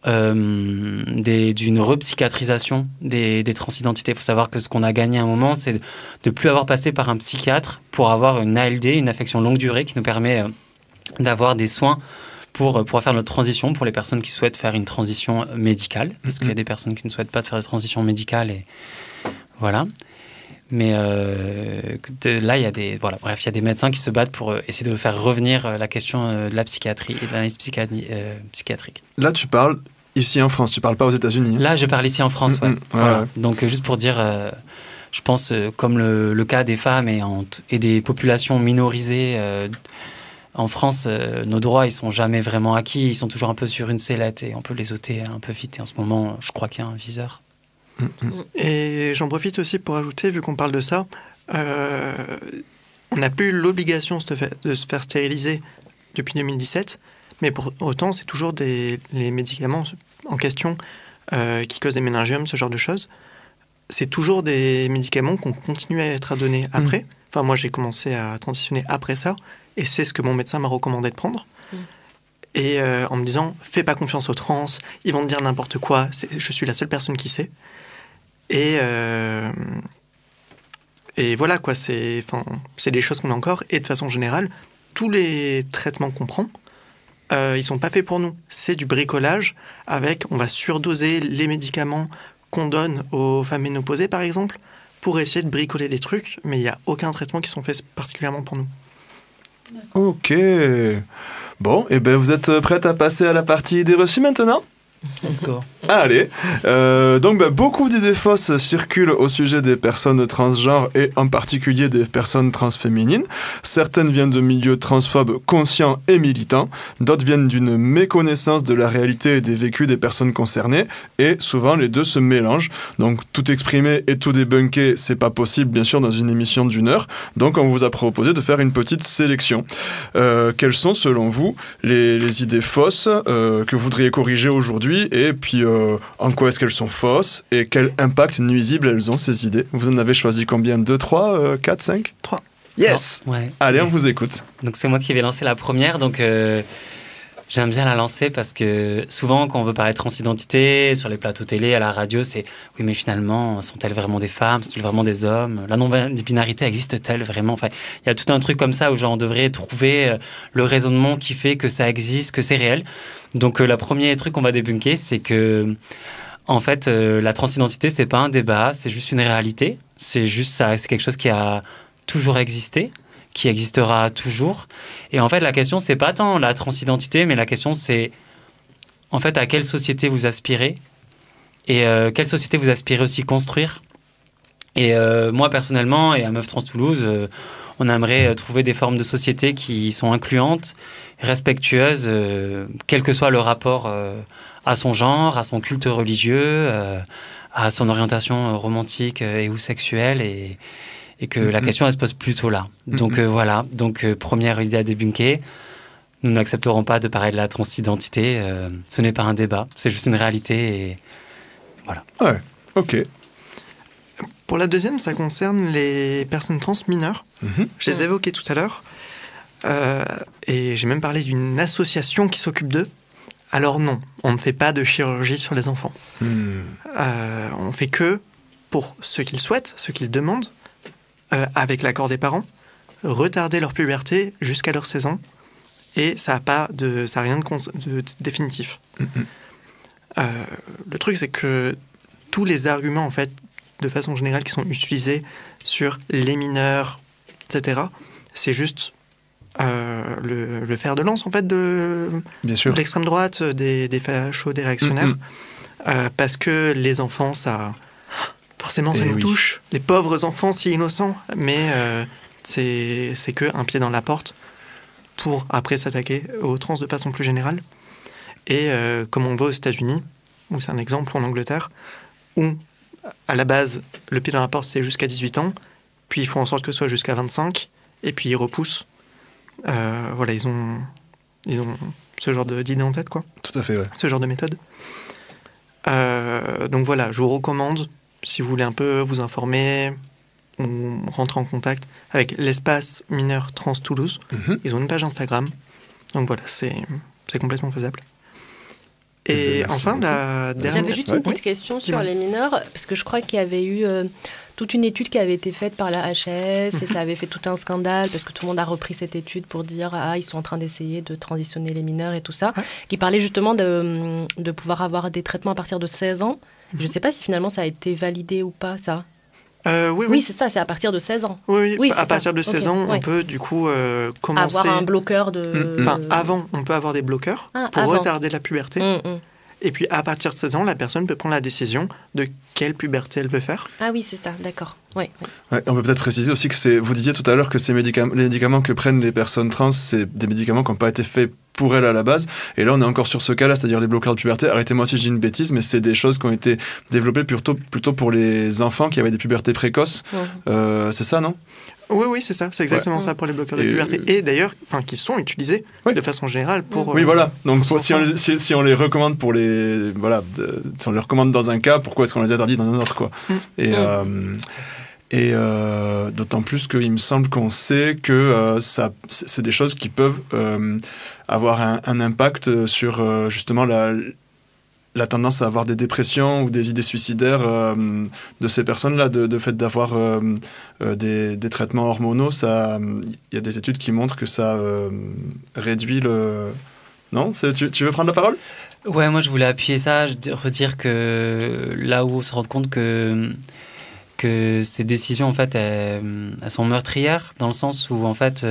Speaker 6: d'une repsychiatrisation des transidentités. Il faut savoir que ce qu'on a gagné à un moment, c'est de ne plus avoir passé par un psychiatre pour avoir une ALD, une affection longue durée, qui nous permet d'avoir des soins pour pouvoir faire notre transition, pour les personnes qui souhaitent faire une transition médicale, parce qu'il y a des personnes qui ne souhaitent pas faire de transition médicale. Et voilà. Mais là, il y a des médecins qui se battent pour essayer de faire revenir la question de la psychiatrie et de l'analyse psychiatrique.
Speaker 2: Là, tu parles ici en France, tu parles pas aux États-Unis.
Speaker 6: Là, je parle ici en France, ouais. Voilà. Donc, juste pour dire, je pense, comme le cas des femmes et des populations minorisées en France, nos droits, ils sont jamais vraiment acquis. Ils sont toujours un peu sur une sellette et on peut les ôter un peu vite. Et en ce moment, je crois qu'il y a un viseur.
Speaker 5: Et j'en profite aussi pour ajouter, vu qu'on parle de ça, on n'a plus l'obligation de se faire stériliser depuis 2017, mais pour autant, c'est toujours les médicaments en question qui causent des méningiums, ce genre de choses. C'est toujours des médicaments qu'on continue à être à donner après. Enfin, moi, j'ai commencé à transitionner après ça, et c'est ce que mon médecin m'a recommandé de prendre. Et en me disant, fais pas confiance aux trans, ils vont te dire n'importe quoi, je suis la seule personne qui sait. Et voilà, quoi, c'est des choses qu'on a encore. Et de façon générale, tous les traitements qu'on prend, ils sont pas faits pour nous. C'est du bricolage avec, on va surdoser les médicaments qu'on donne aux femmes ménopausées, par exemple, pour essayer de bricoler des trucs, mais il n'y a aucun traitement qui sont faits particulièrement pour nous.
Speaker 2: Ok. Bon, et ben vous êtes prête à passer à la partie idées reçues maintenant ?
Speaker 6: Let's go.
Speaker 2: Allez, donc beaucoup d'idées fausses circulent au sujet des personnes transgenres et en particulier des personnes transféminines. Certaines viennent de milieux transphobes conscients et militants, d'autres viennent d'une méconnaissance de la réalité et des vécus des personnes concernées, et souvent les deux se mélangent. Donc tout exprimer et tout débunker, c'est pas possible bien sûr dans une émission d'1 heure, donc on vous a proposé de faire une petite sélection. Quelles sont selon vous les idées fausses que vous voudriez corriger aujourd'hui ? Et puis, en quoi est-ce qu'elles sont fausses et quel impact nuisible elles ont, ces idées. Vous en avez choisi combien ? 2, 3, 4, 5 ?
Speaker 5: 3.
Speaker 2: Yes !
Speaker 6: Ouais.
Speaker 2: Allez, on vous écoute.
Speaker 6: Donc c'est moi qui vais lancer la première, donc j'aime bien la lancer parce que souvent quand on veut parler de transidentité, sur les plateaux télé, à la radio, c'est « oui mais finalement, sont-elles vraiment des femmes ? Sont-elles vraiment des hommes ? La non-binarité existe-t-elle vraiment ?» Enfin, il y a tout un truc comme ça où genre, on devrait trouver le raisonnement qui fait que ça existe, que c'est réel. Donc le premier truc qu'on va débunker, c'est que en fait, la transidentité, c'est pas un débat, c'est juste une réalité. C'est juste ça, c'est quelque chose qui a toujours existé, qui existera toujours. Et en fait, la question, c'est pas tant la transidentité, mais la question, c'est en fait à quelle société vous aspirez et quelle société vous aspirez aussi construire. Et moi, personnellement, et à Meuf Trans Toulouse, on aimerait trouver des formes de société qui sont incluantes, respectueuses, quel que soit le rapport à son genre, à son culte religieux, à son orientation romantique et ou sexuelle, et que la question, elle se pose plutôt là. Donc voilà, première idée à débunker. Nous n'accepterons pas de parler de la transidentité. Ce n'est pas un débat, c'est juste une réalité. Et voilà.
Speaker 2: Ouais, ok.
Speaker 5: Pour la deuxième, ça concerne les personnes trans mineures. Je les évoquais tout à l'heure. Et j'ai même parlé d'une association qui s'occupe d'eux. Alors non, on ne fait pas de chirurgie sur les enfants. On fait que, pour ceux qu'ils souhaitent, ceux qu'ils demandent, avec l'accord des parents, retarder leur puberté jusqu'à leurs 16 ans. Et ça n'a rien de définitif. Le truc, c'est que tous les arguments, en fait, de façon générale, qui sont utilisés sur les mineurs, etc., c'est juste le fer de lance, en fait, de l'extrême droite, des fachos, des réactionnaires. Parce que les enfants, ça... Forcément, ça nous touche. Les pauvres enfants si innocents. Mais c'est qu'un pied dans la porte pour après s'attaquer aux trans de façon plus générale. Et comme on voit aux États-Unis, où c'est un exemple, ou en Angleterre, où à la base, le pied dans la porte, c'est jusqu'à 18 ans, puis ils font en sorte que ce soit jusqu'à 25, et puis ils repoussent. Voilà, ils ont ce genre d'idée en tête, quoi.
Speaker 2: Tout à fait, ouais.
Speaker 5: Ce genre de méthode. Donc voilà, je vous recommande, si vous voulez un peu vous informer ou rentrer en contact avec l'espace mineur Trans Toulouse. Ils ont une page Instagram. Donc voilà, c'est complètement faisable. Et enfin, la dernière...
Speaker 7: J'avais juste une petite question sur les mineurs, parce que je crois qu'il y avait eu toute une étude qui avait été faite par la HS, et ça avait fait tout un scandale, parce que tout le monde a repris cette étude pour dire « Ah, ils sont en train d'essayer de transitionner les mineurs et tout ça », qui parlait justement de pouvoir avoir des traitements à partir de 16 ans. Je ne sais pas si finalement ça a été validé ou pas, ça.
Speaker 5: Oui,
Speaker 7: c'est ça, c'est à partir de 16 ans.
Speaker 5: Oui, à partir de 16 ans, on peut du coup commencer...
Speaker 7: Avoir un bloqueur de...
Speaker 5: Enfin, avant, on peut avoir des bloqueurs pour retarder la puberté. Et puis, à partir de 16 ans, la personne peut prendre la décision de quelle puberté elle veut faire.
Speaker 7: Ah oui, c'est ça, d'accord. Ouais,
Speaker 2: on peut peut-être préciser aussi que vous disiez tout à l'heure que les médicaments que prennent les personnes trans, c'est des médicaments qui n'ont pas été faits pour elles à la base. Et là, on est encore sur ce cas-là, c'est-à-dire les bloqueurs de puberté. Arrêtez-moi si je dis une bêtise, mais c'est des choses qui ont été développées plutôt pour les enfants qui avaient des pubertés précoces. C'est ça, non ?
Speaker 5: Oui, c'est ça. C'est exactement ça pour les bloqueurs de puberté. Et d'ailleurs, qui sont utilisés de façon générale pour...
Speaker 2: Oui, voilà. Donc, si on les recommande pour les... Voilà, si on les recommande dans un cas, pourquoi est-ce qu'on les interdit dans un autre, quoi. Et d'autant plus qu'il me semble qu'on sait que c'est des choses qui peuvent avoir un impact sur justement la tendance à avoir des dépressions ou des idées suicidaires de ces personnes-là, de fait d'avoir des traitements hormonaux. Il y a des études qui montrent que ça réduit le... Non, tu veux prendre la parole ?
Speaker 6: Ouais, moi je voulais appuyer ça, redire que là où on se rend compte que ces décisions, en fait, elles sont meurtrières, dans le sens où, en fait,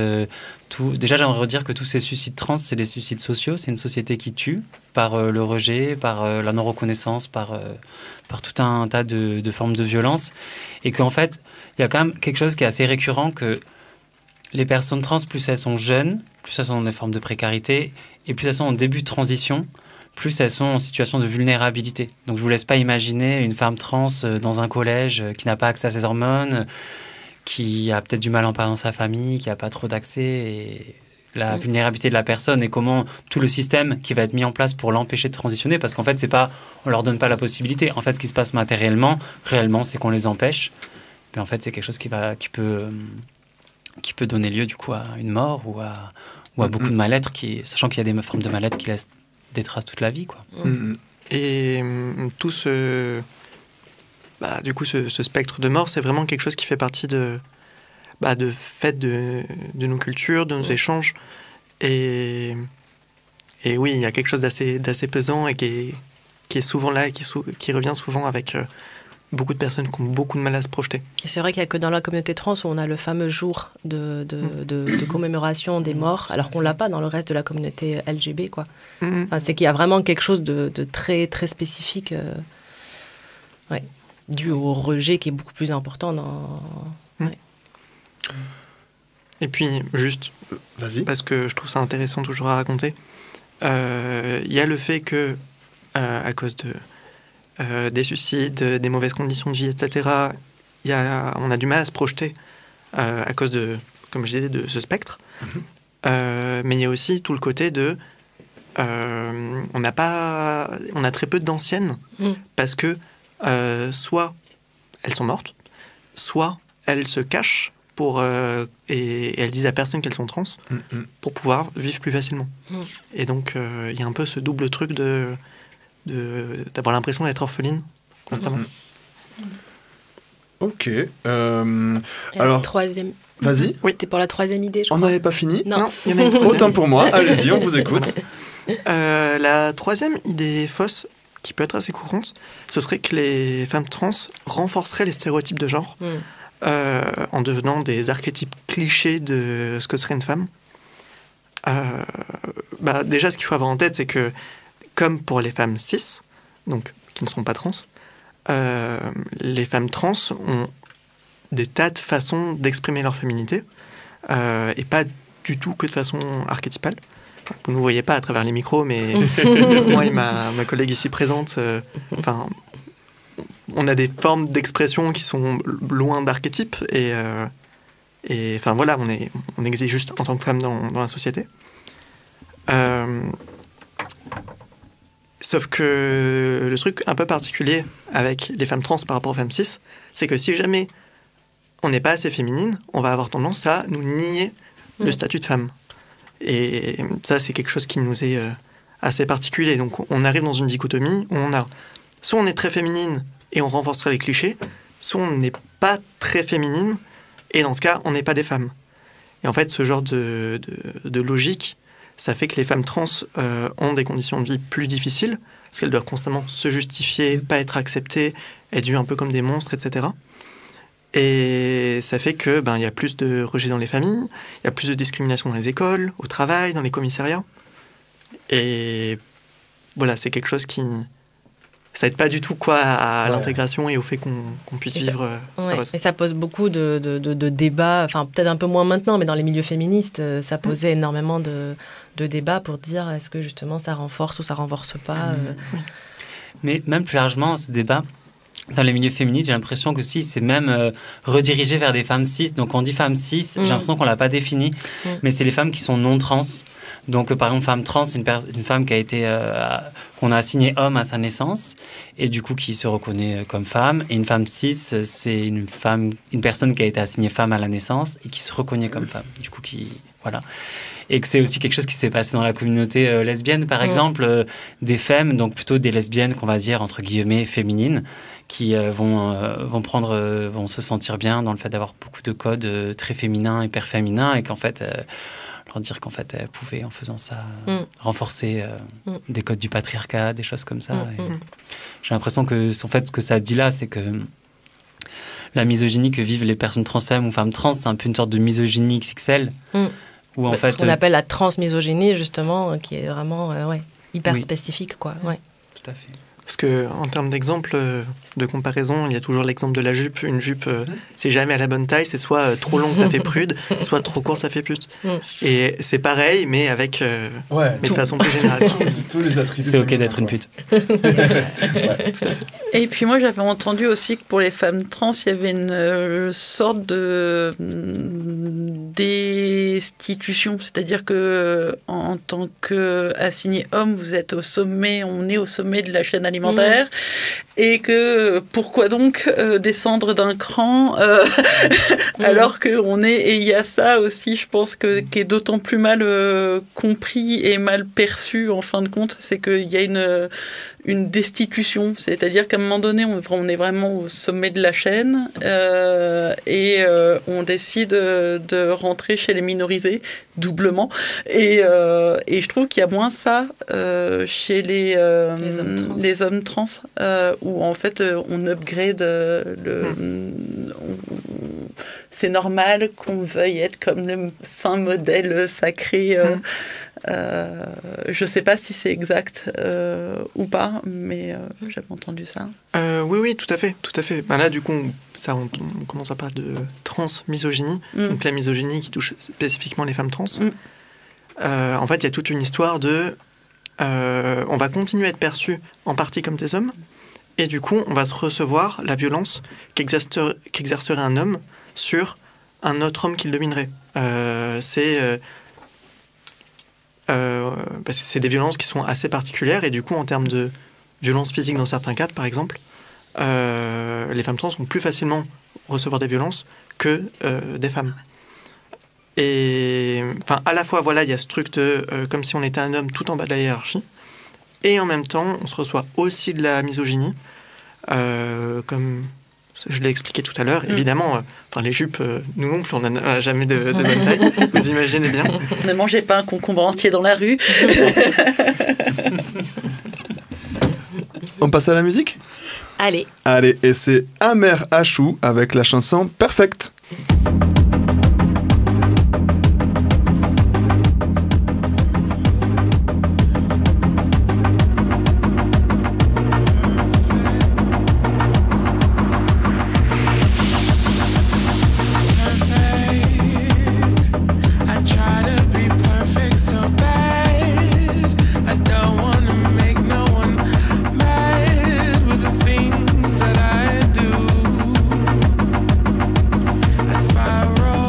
Speaker 6: déjà, j'aimerais redire que tous ces suicides trans, c'est des suicides sociaux. C'est une société qui tue par le rejet, par la non-reconnaissance, par tout un tas de formes de violence. Et qu'en fait, il y a quand même quelque chose qui est assez récurrent, que les personnes trans, plus elles sont jeunes, plus elles sont dans des formes de précarité, et plus elles sont en début de transition, plus elles sont en situation de vulnérabilité. Donc je ne vous laisse pas imaginer une femme trans dans un collège qui n'a pas accès à ses hormones, qui a peut-être du mal à en parler dans sa famille, qui n'a pas trop d'accès, et la vulnérabilité de la personne et comment tout le système qui va être mis en place pour l'empêcher de transitionner, parce qu'en fait, on ne leur donne pas la possibilité. En fait, ce qui se passe réellement, c'est qu'on les empêche. Mais en fait, c'est quelque chose qui peut donner lieu du coup à une mort ou à beaucoup de mal-être, sachant qu'il y a des formes de mal-être qui laissent des traces toute la vie, quoi.
Speaker 5: Et tout ce spectre de mort, c'est vraiment quelque chose qui fait partie de nos cultures, de nos échanges. Et oui, il y a quelque chose d'assez pesant et qui est souvent là, et qui revient souvent avec beaucoup de personnes qui ont beaucoup de mal à se projeter.
Speaker 7: Et c'est vrai qu'il n'y a que dans la communauté trans où on a le fameux jour de commémoration des morts, alors qu'on ne l'a pas dans le reste de la communauté LGB, quoi. Enfin, c'est qu'il y a vraiment quelque chose de très, très spécifique, dû au rejet qui est beaucoup plus important dans...
Speaker 5: Et puis, juste, parce que je trouve ça intéressant toujours à raconter, il y a le fait que, à cause des suicides, des mauvaises conditions de vie, etc., on a du mal à se projeter à cause de, comme je disais, de ce spectre. Mais il y a aussi tout le côté de... on a très peu d'anciennes parce que soit elles sont mortes, soit elles se cachent et elles disent à personne qu'elles sont trans pour pouvoir vivre plus facilement. Et donc, il y a un peu ce double truc d'avoir l'impression d'être orpheline constamment.
Speaker 2: Ok.
Speaker 7: Alors, troisième...
Speaker 2: Vas-y.
Speaker 7: Oui. C'était pour la troisième idée, je crois.
Speaker 2: On n'avait pas fini ?
Speaker 7: Non,
Speaker 5: il y en a une troisième.
Speaker 2: Autant pour moi. Allez-y, on vous écoute.
Speaker 5: La troisième idée fausse, qui peut être assez courante, ce serait que les femmes trans renforceraient les stéréotypes de genre en devenant des archétypes clichés de ce que serait une femme. Déjà, ce qu'il faut avoir en tête, c'est que, comme pour les femmes cis, donc qui ne sont pas trans, les femmes trans ont des tas de façons d'exprimer leur féminité, et pas du tout que de façon archétypale. Vous ne nous voyez pas à travers les micros, mais moi et ma collègue ici présente, on a des formes d'expression qui sont loin d'archétypes, et voilà, on existe juste en tant que femme dans la société. Sauf que le truc un peu particulier avec les femmes trans par rapport aux femmes cis, c'est que si jamais on n'est pas assez féminine, on va avoir tendance à nous nier le statut de femme. Et ça, c'est quelque chose qui nous est assez particulier. Donc on arrive dans une dichotomie où soit on est très féminine et on renforcerait les clichés, soit on n'est pas très féminine et dans ce cas, on n'est pas des femmes. Et en fait, ce genre de logique, ça fait que les femmes trans ont des conditions de vie plus difficiles, parce qu'elles doivent constamment se justifier, pas être acceptées, être vues un peu comme des monstres, etc. Et ça fait que y a plus de rejet dans les familles, il y a plus de discrimination dans les écoles, au travail, dans les commissariats. Et voilà, c'est quelque chose qui... Ça aide pas du tout à l'intégration et au fait qu'on puisse vivre heureuse.
Speaker 7: Et ça pose beaucoup de débats, enfin peut-être un peu moins maintenant, mais dans les milieux féministes, ça posait énormément de débats pour dire est-ce que justement ça renforce ou ça renforce pas.
Speaker 6: Mais même plus largement, ce débat, dans les milieux féministes, j'ai l'impression que si c'est même redirigé vers des femmes cis. Donc on dit femmes cis, j'ai l'impression qu'on l'a pas défini, mais c'est les femmes qui sont non trans. Donc par exemple, femme trans, c'est une femme qui a été qu'on a assignée homme à sa naissance et du coup qui se reconnaît comme femme. Et une femme cis, c'est une personne qui a été assignée femme à la naissance et qui se reconnaît comme femme. Du coup voilà. Et que c'est aussi quelque chose qui s'est passé dans la communauté lesbienne, par exemple, des femmes, donc plutôt des lesbiennes qu'on va dire entre guillemets féminines, qui vont se sentir bien dans le fait d'avoir beaucoup de codes très féminins, hyper féminins, et qu'en fait, leur dire qu'en fait, elles pouvaient, en faisant ça, renforcer des codes du patriarcat, des choses comme ça. Et j'ai l'impression que, en fait, ce que ça dit là, c'est que la misogynie que vivent les personnes trans-femmes ou femmes trans, c'est un peu une sorte de misogynie XXL. Où en fait,
Speaker 7: ce qu'on appelle la transmisogynie, justement, qui est vraiment hyper spécifique, quoi. Ouais.
Speaker 6: Tout à fait.
Speaker 5: Parce qu'en termes d'exemple, de comparaison, il y a toujours l'exemple de la jupe. Une jupe, c'est jamais à la bonne taille, c'est soit trop long, ça fait prude, soit trop court, ça fait pute. Et c'est pareil, mais avec mais de façon plus générale.
Speaker 2: Tous les attributs.
Speaker 6: C'est ok d'être une pute.
Speaker 5: Tout à fait.
Speaker 4: Et puis moi, j'avais entendu aussi que pour les femmes trans, il y avait une sorte de destitution. C'est-à-dire que en tant qu'assigné homme, vous êtes au sommet, on est au sommet de la chaîne alimentaire. Et que pourquoi donc descendre d'un cran alors qu'on est... Et il y a ça aussi, je pense, qui est d'autant plus mal compris et mal perçu, en fin de compte, c'est qu'il y a une destitution. C'est-à-dire qu'à un moment donné, on est vraiment au sommet de la chaîne et on décide de rentrer chez les minorisés, doublement. Et je trouve qu'il y a moins ça chez les hommes trans, où en fait on upgrade c'est normal qu'on veuille être comme le saint modèle sacré. Je sais pas si c'est exact ou pas, mais j'avais entendu ça.
Speaker 5: Oui, tout à fait. Ben là, du coup, on commence à parler de transmisogynie, donc la misogynie qui touche spécifiquement les femmes trans. En fait, il y a toute une histoire de... on va continuer à être perçu en partie comme des hommes, et du coup, on va se recevoir la violence qu'exercerait un homme sur un autre homme qui le dominerait. C'est des violences qui sont assez particulières, et du coup, en termes de violence physique dans certains cas, par exemple, les femmes trans vont plus facilement recevoir des violences que des femmes. Et enfin, à la fois, voilà, il y a ce truc de comme si on était un homme tout en bas de la hiérarchie, et en même temps, on se reçoit aussi de la misogynie, comme je l'ai expliqué tout à l'heure. Évidemment, les jupes, nous non plus, on n'a jamais de bonne taille. Vous imaginez bien.
Speaker 4: Ne mangez pas un concombre entier dans la rue.
Speaker 2: On passe à la musique ?
Speaker 7: Allez,
Speaker 2: et c'est Amer Achou avec la chanson Perfect.
Speaker 8: Spiral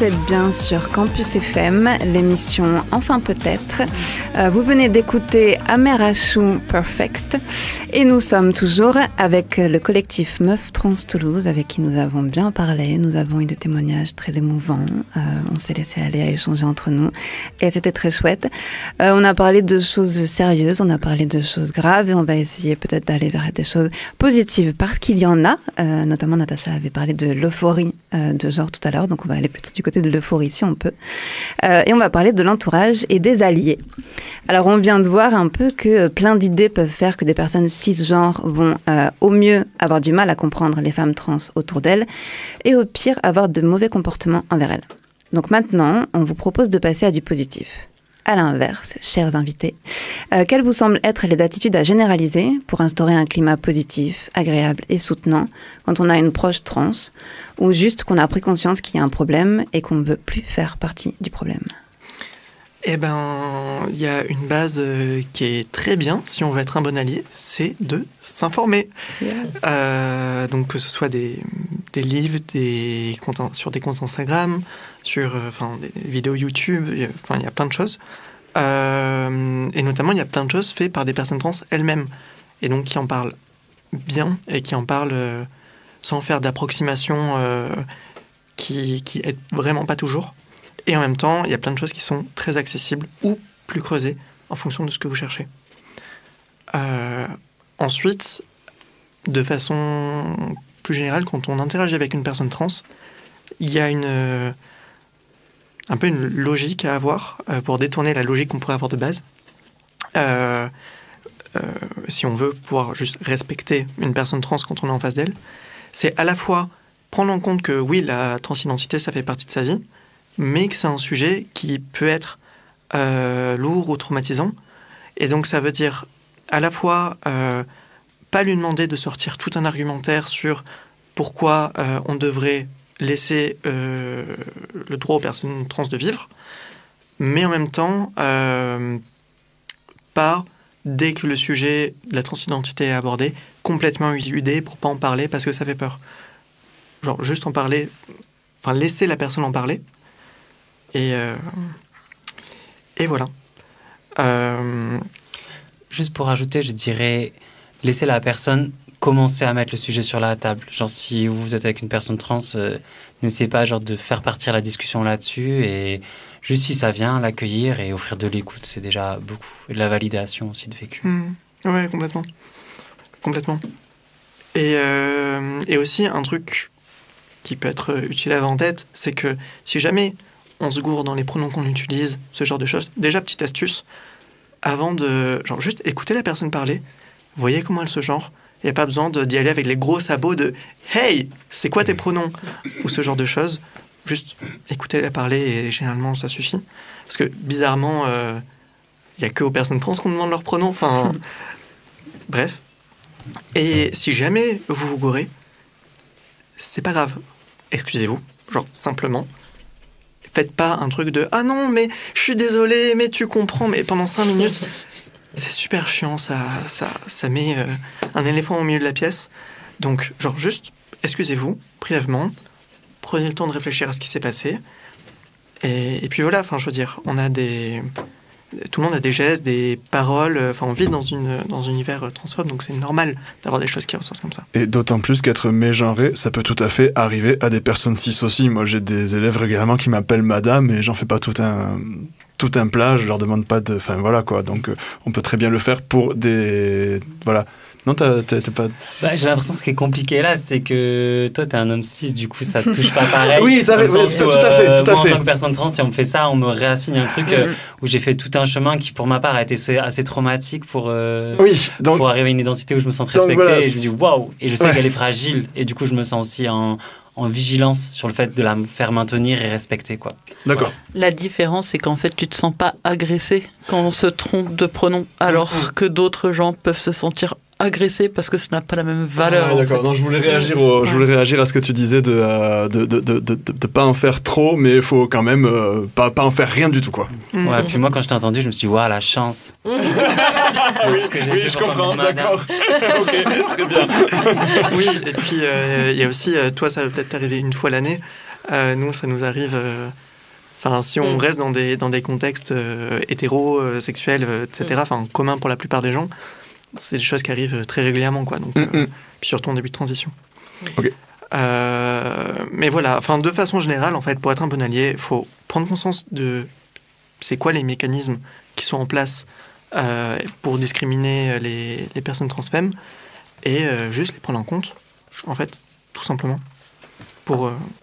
Speaker 9: Vous êtes bien sur Campus FM, l'émission Enfin peut-être. Vous venez d'écouter Amerachou Perfect et nous sommes toujours avec le collectif Meufs Trans Toulouse avec qui nous avons bien parlé. Nous avons eu des témoignages très émouvants. On s'est laissé aller à échanger entre nous et c'était très chouette. On a parlé de choses sérieuses, on a parlé de choses graves et on va essayer peut-être d'aller vers des choses positives parce qu'il y en a. Notamment Natacha avait parlé de l'euphorie de genre tout à l'heure, donc on va aller plutôt du côté de l'euphorie si on peut. Et on va parler de l'entourage et des alliés. Alors on vient de voir un peu que plein d'idées peuvent faire que des personnes cisgenres vont au mieux avoir du mal à comprendre les femmes trans autour d'elles et au pire avoir de mauvais comportements envers elles. Donc maintenant, on vous propose de passer à du positif. À l'inverse, chers invités, quelles vous semblent être les attitudes à généraliser pour instaurer un climat positif, agréable et soutenant quand on a une proche trans ou juste qu'on a pris conscience qu'il y a un problème et qu'on ne veut plus faire partie du problème?
Speaker 5: Eh ben, il y a une base qui est très bien si on veut être un bon allié, c'est de s'informer. Yeah. Donc que ce soit des livres, des comptes, sur des comptes Instagram, sur des vidéos YouTube, il y a plein de choses. Et notamment, il y a plein de choses faites par des personnes trans elles-mêmes. Et donc qui en parlent bien et qui en parlent sans faire d'approximation qui aident vraiment pas toujours. Et en même temps, il y a plein de choses qui sont très accessibles ou plus creusées en fonction de ce que vous cherchez. Ensuite, de façon plus générale, quand on interagit avec une personne trans, il y a un peu une logique à avoir pour détourner la logique qu'on pourrait avoir de base. Si on veut pouvoir juste respecter une personne trans quand on est en face d'elle, c'est à la fois prendre en compte que oui, la transidentité, ça fait partie de sa vie, mais que c'est un sujet qui peut être lourd ou traumatisant. Et donc ça veut dire à la fois pas lui demander de sortir tout un argumentaire sur pourquoi on devrait laisser le droit aux personnes trans de vivre, mais en même temps pas, dès que le sujet de la transidentité est abordé, complètement éluder pour pas en parler parce que ça fait peur. Genre juste en parler, laisser la personne en parler. Et voilà.
Speaker 6: Juste pour ajouter, je dirais laisser la personne commencer à mettre le sujet sur la table. Genre si vous êtes avec une personne trans, n'essayez pas de faire partir la discussion là-dessus et juste si ça vient, l'accueillir et offrir de l'écoute, c'est déjà beaucoup. Et de la validation aussi de vécu.
Speaker 5: Ouais, complètement. Complètement. Et aussi un truc qui peut être utile à avoir en tête, c'est que si jamais on se gourre dans les pronoms qu'on utilise, ce genre de choses. Déjà, petite astuce, avant de... juste écouter la personne parler, voyez comment elle se genre. Il n'y a pas besoin d'y aller avec les gros sabots de « Hey, c'est quoi tes pronoms ?» ou ce genre de choses. Juste écoutez-la parler et généralement, ça suffit. Parce que, bizarrement, il n'y a que aux personnes trans qu'on demande leurs pronoms. Bref. Et si jamais vous vous gourrez, c'est pas grave. Excusez-vous, simplement. Faites pas un truc de « Ah non, mais je suis désolé, mais tu comprends », mais pendant 5 minutes, c'est super chiant, ça met un éléphant au milieu de la pièce. Donc, juste, excusez-vous, brièvement, prenez le temps de réfléchir à ce qui s'est passé, et puis voilà, je veux dire, tout le monde a des gestes, des paroles, on vit dans un univers transphobe, donc c'est normal d'avoir des choses qui ressortent comme ça.
Speaker 2: Et d'autant plus qu'être mégenré, ça peut tout à fait arriver à des personnes cis aussi. Moi, j'ai des élèves régulièrement qui m'appellent madame et j'en fais pas tout un plat, je leur demande pas de... voilà quoi, donc on peut très bien le faire pour des... Voilà. Non, t'as pas...
Speaker 6: j'ai l'impression que ce qui est compliqué là, c'est que toi, t'es un homme cis, du coup, ça te touche pas pareil.
Speaker 2: Oui, t'as raison, tout à fait.
Speaker 6: Moi, en tant que personne trans, si on me fait ça, on me réassigne un truc où j'ai fait tout un chemin qui, pour ma part, a été assez traumatique pour arriver à une identité où je me sens respectée. Voilà, et je me dis waouh, et je sais qu'elle est fragile, et du coup, je me sens aussi en vigilance sur le fait de la faire maintenir et respecter, quoi.
Speaker 2: D'accord.
Speaker 4: La différence, c'est qu'en fait, tu te sens pas agressé quand on se trompe de pronom, alors que d'autres gens peuvent se sentir agressé parce que ça n'a pas la même valeur.
Speaker 2: Ah, d'accord. Non, je voulais réagir à ce que tu disais de pas en faire trop, mais il faut quand même pas en faire rien du tout, quoi.
Speaker 6: Ouais, puis moi quand je t'ai entendu, je me suis dit waouh, la chance. Ce que j'ai fait
Speaker 2: je comprends, d'accord. Ok, très bien.
Speaker 5: Oui, et puis il y a aussi, toi ça va peut-être t'arriver une fois l'année, Nous, ça nous arrive... si on reste dans des contextes hétérosexuels, etc., communs pour la plupart des gens, c'est des choses qui arrivent très régulièrement, quoi. Donc, puis surtout en début de transition.
Speaker 2: Ok.
Speaker 5: Mais voilà, de façon générale, en fait, pour être un bon allié, il faut prendre conscience de c'est quoi les mécanismes qui sont en place pour discriminer les personnes transfemmes et juste les prendre en compte, en fait, tout simplement.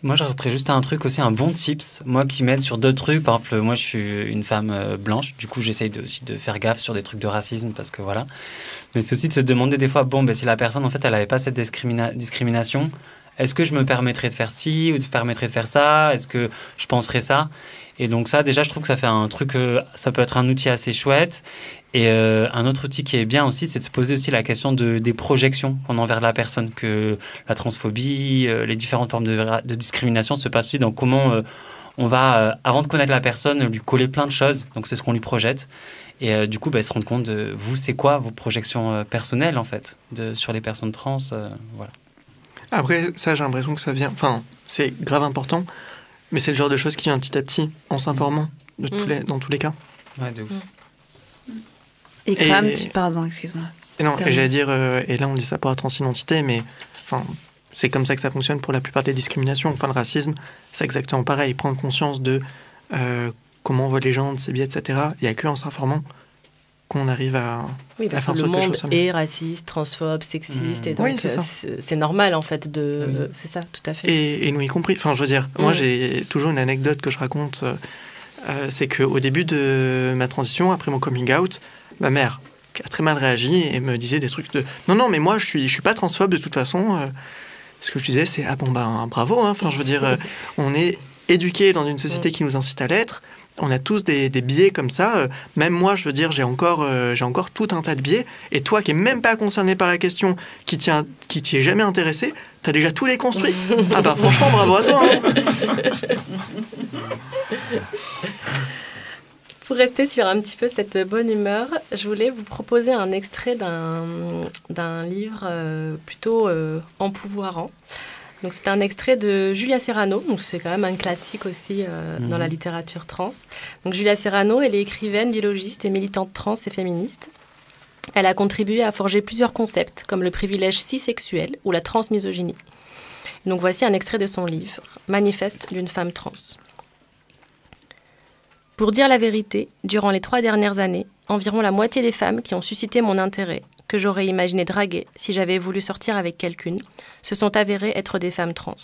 Speaker 6: Moi, j'ajouterais juste un truc aussi, un bon tips, moi qui m'aide sur d'autres trucs. Par exemple, moi je suis une femme blanche, du coup j'essaye aussi de faire gaffe sur des trucs de racisme parce que voilà. Mais c'est aussi de se demander des fois, si la personne en fait elle n'avait pas cette discrimination, est-ce que je me permettrais de faire ci ou de permettrais de faire ça? Est-ce que je penserais ça? Et donc ça, déjà, je trouve que ça fait un truc, ça peut être un outil assez chouette. Et un autre outil qui est bien aussi, c'est de se poser aussi la question des projections qu'on a envers la personne, que la transphobie, les différentes formes de discrimination se passent aussi dans comment on va, avant de connaître la personne, lui coller plein de choses. Donc c'est ce qu'on lui projette. Et du coup, se rendre compte de vous, c'est quoi vos projections personnelles, en fait, sur les personnes trans, voilà.
Speaker 5: Après, ça, j'ai l'impression que ça vient... c'est grave important, mais c'est le genre de choses qui vient petit à petit, en s'informant dans tous les cas.
Speaker 6: Ouais, de ouf.
Speaker 9: Et Cram, pardon, excuse-moi.
Speaker 5: Et j'allais dire, et là on dit ça pour la transidentité, mais c'est comme ça que ça fonctionne pour la plupart des discriminations. Le racisme, c'est exactement pareil. Prendre conscience de comment on voit les gens, de ses biais, etc. Il n'y a qu'en s'informant qu'on arrive à
Speaker 7: parce que le monde est raciste, transphobe, sexiste, et donc c'est normal en fait c'est ça, tout à fait.
Speaker 5: Et nous y compris. Moi j'ai toujours une anecdote que je raconte, c'est qu'au début de ma transition, après mon coming out, ma mère, qui a très mal réagi et me disait des trucs de non mais moi je suis pas transphobe de toute façon. Ce que je disais c'est bravo, hein. On est éduqués dans une société qui nous incite à l'être. On a tous des biais comme ça. Même moi, j'ai encore tout un tas de biais. Et toi, qui n'es même pas concerné par la question, qui t'y est jamais intéressé, t'as déjà tous les construits. Franchement, bravo à toi. Hein.
Speaker 7: Pour rester sur un petit peu cette bonne humeur, je voulais vous proposer un extrait d'un livre plutôt empouvoirant. Donc c'est un extrait de Julia Serrano, donc c'est quand même un classique aussi dans la littérature trans. Donc Julia Serrano, elle est écrivaine, biologiste et militante trans et féministe. Elle a contribué à forger plusieurs concepts comme le privilège cissexuel ou la transmisogynie. Donc voici un extrait de son livre, Manifeste d'une femme trans. Pour dire la vérité, durant les 3 dernières années, environ la moitié des femmes qui ont suscité mon intérêt, que j'aurais imaginé draguer si j'avais voulu sortir avec quelqu'une, se sont avérées être des femmes trans.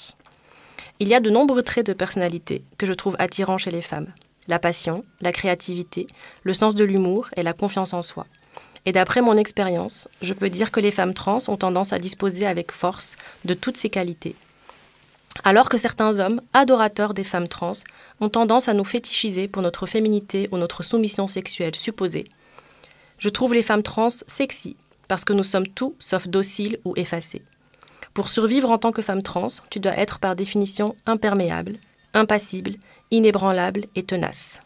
Speaker 7: Il y a de nombreux traits de personnalité que je trouve attirants chez les femmes. La passion, la créativité, le sens de l'humour et la confiance en soi. Et d'après mon expérience, je peux dire que les femmes trans ont tendance à disposer avec force de toutes ces qualités. Alors que certains hommes, adorateurs des femmes trans, ont tendance à nous fétichiser pour notre féminité ou notre soumission sexuelle supposée, je trouve les femmes trans sexy, parce que nous sommes tout sauf dociles ou effacés. Pour survivre en tant que femme trans, tu dois être par définition imperméable, impassible, inébranlable et tenace.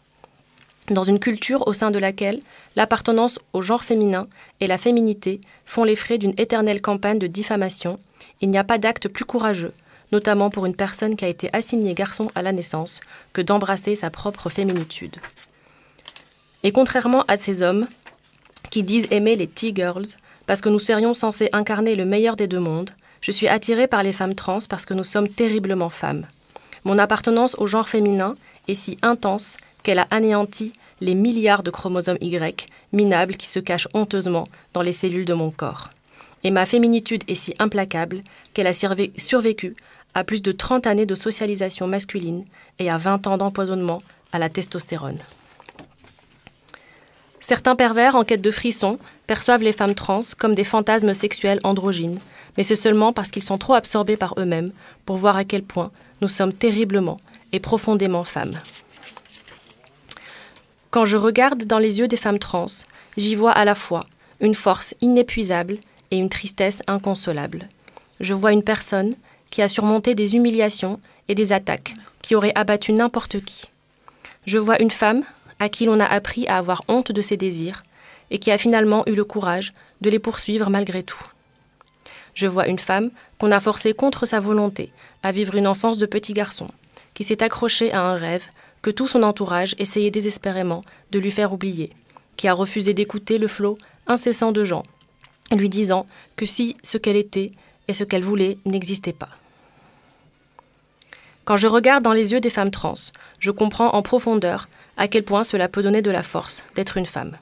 Speaker 7: Dans une culture au sein de laquelle l'appartenance au genre féminin et la féminité font les frais d'une éternelle campagne de diffamation, il n'y a pas d'acte plus courageux, notamment pour une personne qui a été assignée garçon à la naissance, que d'embrasser sa propre féminitude. Et contrairement à ces hommes qui disent aimer les T-girls, parce que nous serions censés incarner le meilleur des deux mondes, je suis attirée par les femmes trans parce que nous sommes terriblement femmes. Mon appartenance au genre féminin est si intense qu'elle a anéanti les milliards de chromosomes Y, minables qui se cachent honteusement dans les cellules de mon corps. Et ma féminitude est si implacable qu'elle a survécu à plus de 30 années de socialisation masculine et à 20 ans d'empoisonnement à la testostérone. Certains pervers en quête de frissons perçoivent les femmes trans comme des fantasmes sexuels androgynes, mais c'est seulement parce qu'ils sont trop absorbés par eux-mêmes pour voir à quel point nous sommes terriblement et profondément femmes. Quand je regarde dans les yeux des femmes trans, j'y vois à la fois une force inépuisable et une tristesse inconsolable. Je vois une personne qui a surmonté des humiliations et des attaques qui auraient abattu n'importe qui. Je vois une femme à qui l'on a appris à avoir honte de ses désirs et qui a finalement eu le courage de les poursuivre malgré tout. Je vois une femme qu'on a forcée contre sa volonté à vivre une enfance de petit garçon, qui s'est accroché à un rêve que tout son entourage essayait désespérément de lui faire oublier, qui a refusé d'écouter le flot incessant de gens, lui disant que si ce qu'elle était et ce qu'elle voulait n'existait pas. Quand je regarde dans les yeux des femmes trans, je comprends en profondeur à quel point cela peut donner de la force d'être une femme.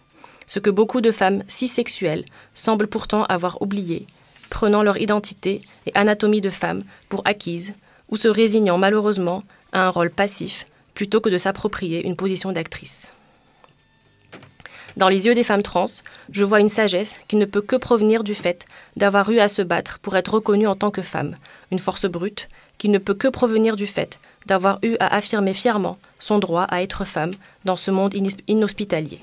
Speaker 7: Ce que beaucoup de femmes cis-sexuelles semblent pourtant avoir oublié, prenant leur identité et anatomie de femme pour acquise ou se résignant malheureusement à un rôle passif plutôt que de s'approprier une position d'actrice. Dans les yeux des femmes trans, je vois une sagesse qui ne peut que provenir du fait d'avoir eu à se battre pour être reconnue en tant que femme, une force brute qui ne peut que provenir du fait d'avoir eu à affirmer fièrement son droit à être femme dans ce monde inhospitalier.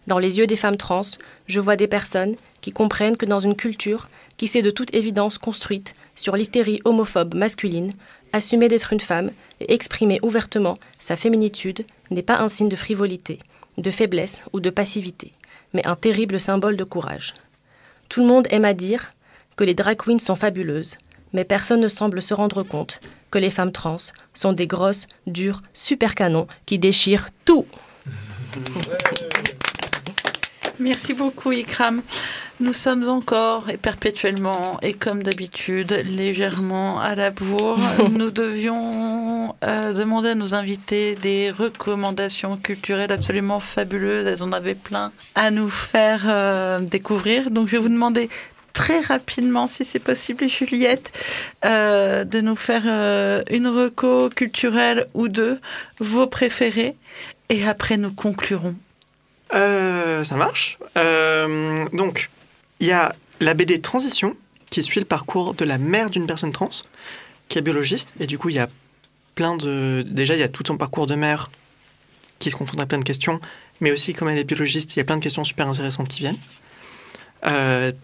Speaker 7: Dans les yeux des femmes trans, je vois des personnes qui comprennent que dans une culture qui s'est de toute évidence construite sur l'hystérie homophobe masculine, assumer d'être une femme et exprimer ouvertement sa féminitude n'est pas un signe de frivolité, de faiblesse ou de passivité, mais un terrible symbole de courage. Tout le monde aime à dire que les drag queens sont fabuleuses, mais personne ne semble se rendre compte que les femmes trans sont des grosses, dures, super canons qui déchirent tout.
Speaker 4: Merci beaucoup, Ikram. Nous sommes encore et perpétuellement, et comme d'habitude, légèrement à la bourre. Nous devions demander à nos invités des recommandations culturelles absolument fabuleuses. Elles en avaient plein à nous faire découvrir. Donc, je vais vous demander très rapidement, si c'est possible, Juliette, de nous faire une reco culturelle ou deux, vos préférés, et après nous conclurons.
Speaker 5: Ça marche. Donc, il y a la BD Transition, qui suit le parcours de la mère d'une personne trans, qui est biologiste, et du coup, il y a plein de... Déjà, il y a tout son parcours de mère qui se confronte à plein de questions, mais aussi, comme elle est biologiste, il y a plein de questions super intéressantes qui viennent.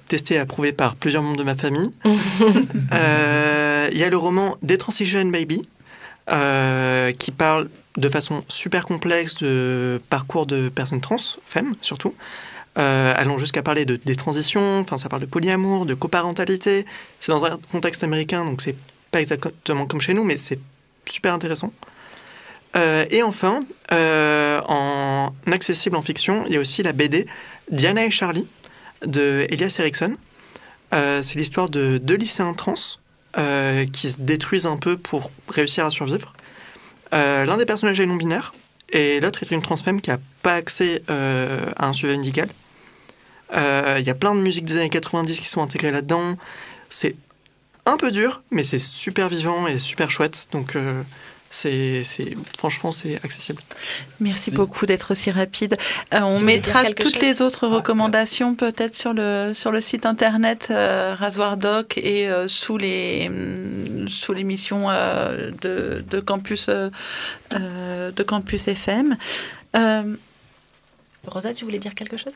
Speaker 5: Testé et approuvé par plusieurs membres de ma famille. Il y a le roman Detransition Baby, qui parle de façon super complexe de parcours de personnes trans, femmes surtout, allant jusqu'à parler des transitions, enfin ça parle de polyamour, de coparentalité. C'est dans un contexte américain, donc c'est pas exactement comme chez nous, mais c'est super intéressant. Et enfin, en accessible en fiction, il y a aussi la BD Diana et Charlie de Elias Erickson. C'est l'histoire de deux lycéens trans qui se détruisent un peu pour réussir à survivre. L'un des personnages est non-binaire et l'autre est une trans-femme qui n'a pas accès à un suivi médical. Il y a plein de musiques des années 90 qui sont intégrées là-dedans. C'est un peu dur, mais c'est super vivant et super chouette. Donc, franchement, c'est accessible.
Speaker 4: Merci beaucoup d'être aussi rapide. On mettra toutes les autres recommandations peut-être sur le site internet Rasoir Doc et sous l'émission de Campus FM.
Speaker 7: Rosa, tu voulais dire quelque chose ?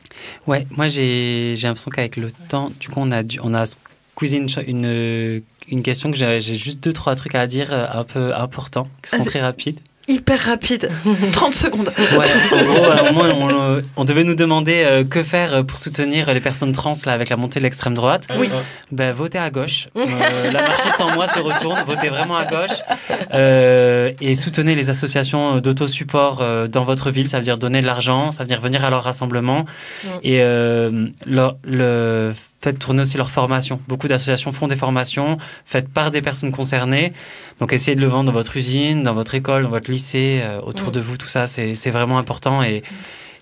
Speaker 6: Ouais, moi j'ai l'impression qu'avec le temps, du coup on a squeezé une question que j'ai juste 2-3 trucs à dire un peu importants, qui sont très rapides.
Speaker 4: Hyper rapide, 30 secondes.
Speaker 6: Ouais, en gros, au moins, on devait nous demander que faire pour soutenir les personnes trans là, avec la montée de l'extrême droite.
Speaker 4: Oui.
Speaker 6: Ben, votez à gauche. La marxiste en moi se retourne, votez vraiment à gauche. Et soutenez les associations d'autosupport dans votre ville, ça veut dire donner de l'argent, ça veut dire venir à leur rassemblement. Et faites tourner aussi leurs formations. Beaucoup d'associations font des formations faites par des personnes concernées. Donc, essayez de le vendre dans votre usine, dans votre école, dans votre lycée, autour de vous. Tout ça, c'est vraiment important. Et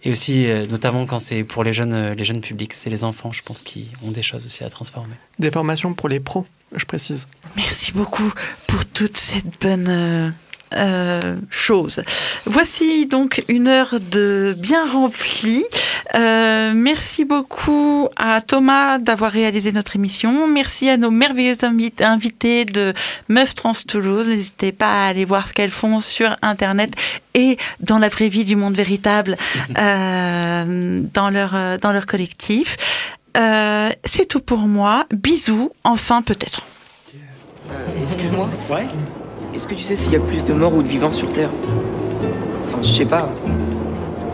Speaker 6: aussi, notamment quand c'est pour les jeunes publics, c'est les enfants, je pense, qui ont des choses aussi à transformer.
Speaker 5: Des formations pour les pros, je précise.
Speaker 4: Merci beaucoup pour toute cette bonne... chose. Voici donc une heure de bien remplie. Merci beaucoup à Thomas d'avoir réalisé notre émission. Merci à nos merveilleuses invités de Meufs Trans Toulouse. N'hésitez pas à aller voir ce qu'elles font sur Internet et dans la vraie vie du monde véritable dans leur collectif. C'est tout pour moi. Bisous. Enfin, peut-être.
Speaker 1: Excuse-moi.
Speaker 10: Ouais.
Speaker 1: Est-ce que tu sais s'il y a plus de morts ou de vivants sur Terre ? Enfin, je sais pas.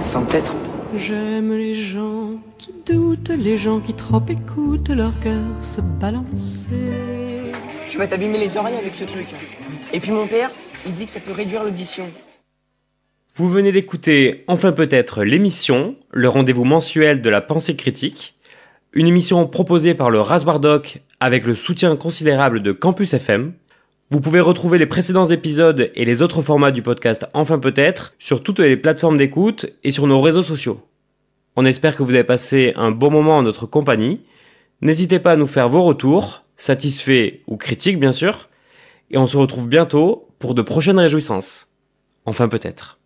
Speaker 1: Enfin, peut-être.
Speaker 3: J'aime les gens qui doutent, les gens qui trop écoutent leur cœur se balancer.
Speaker 1: Tu vas t'abîmer les oreilles avec ce truc. Et puis mon père, Il dit que ça peut réduire l'audition.
Speaker 10: Vous venez d'écouter Enfin peut-être l'émission, le rendez-vous mensuel de la pensée critique, une émission proposée par le Rasoir Doc avec le soutien considérable de Campus FM. Vous pouvez retrouver les précédents épisodes et les autres formats du podcast Enfin peut-être sur toutes les plateformes d'écoute et sur nos réseaux sociaux. On espère que vous avez passé un bon moment en notre compagnie. N'hésitez pas à nous faire vos retours, satisfaits ou critiques bien sûr, et on se retrouve bientôt pour de prochaines réjouissances. Enfin peut-être.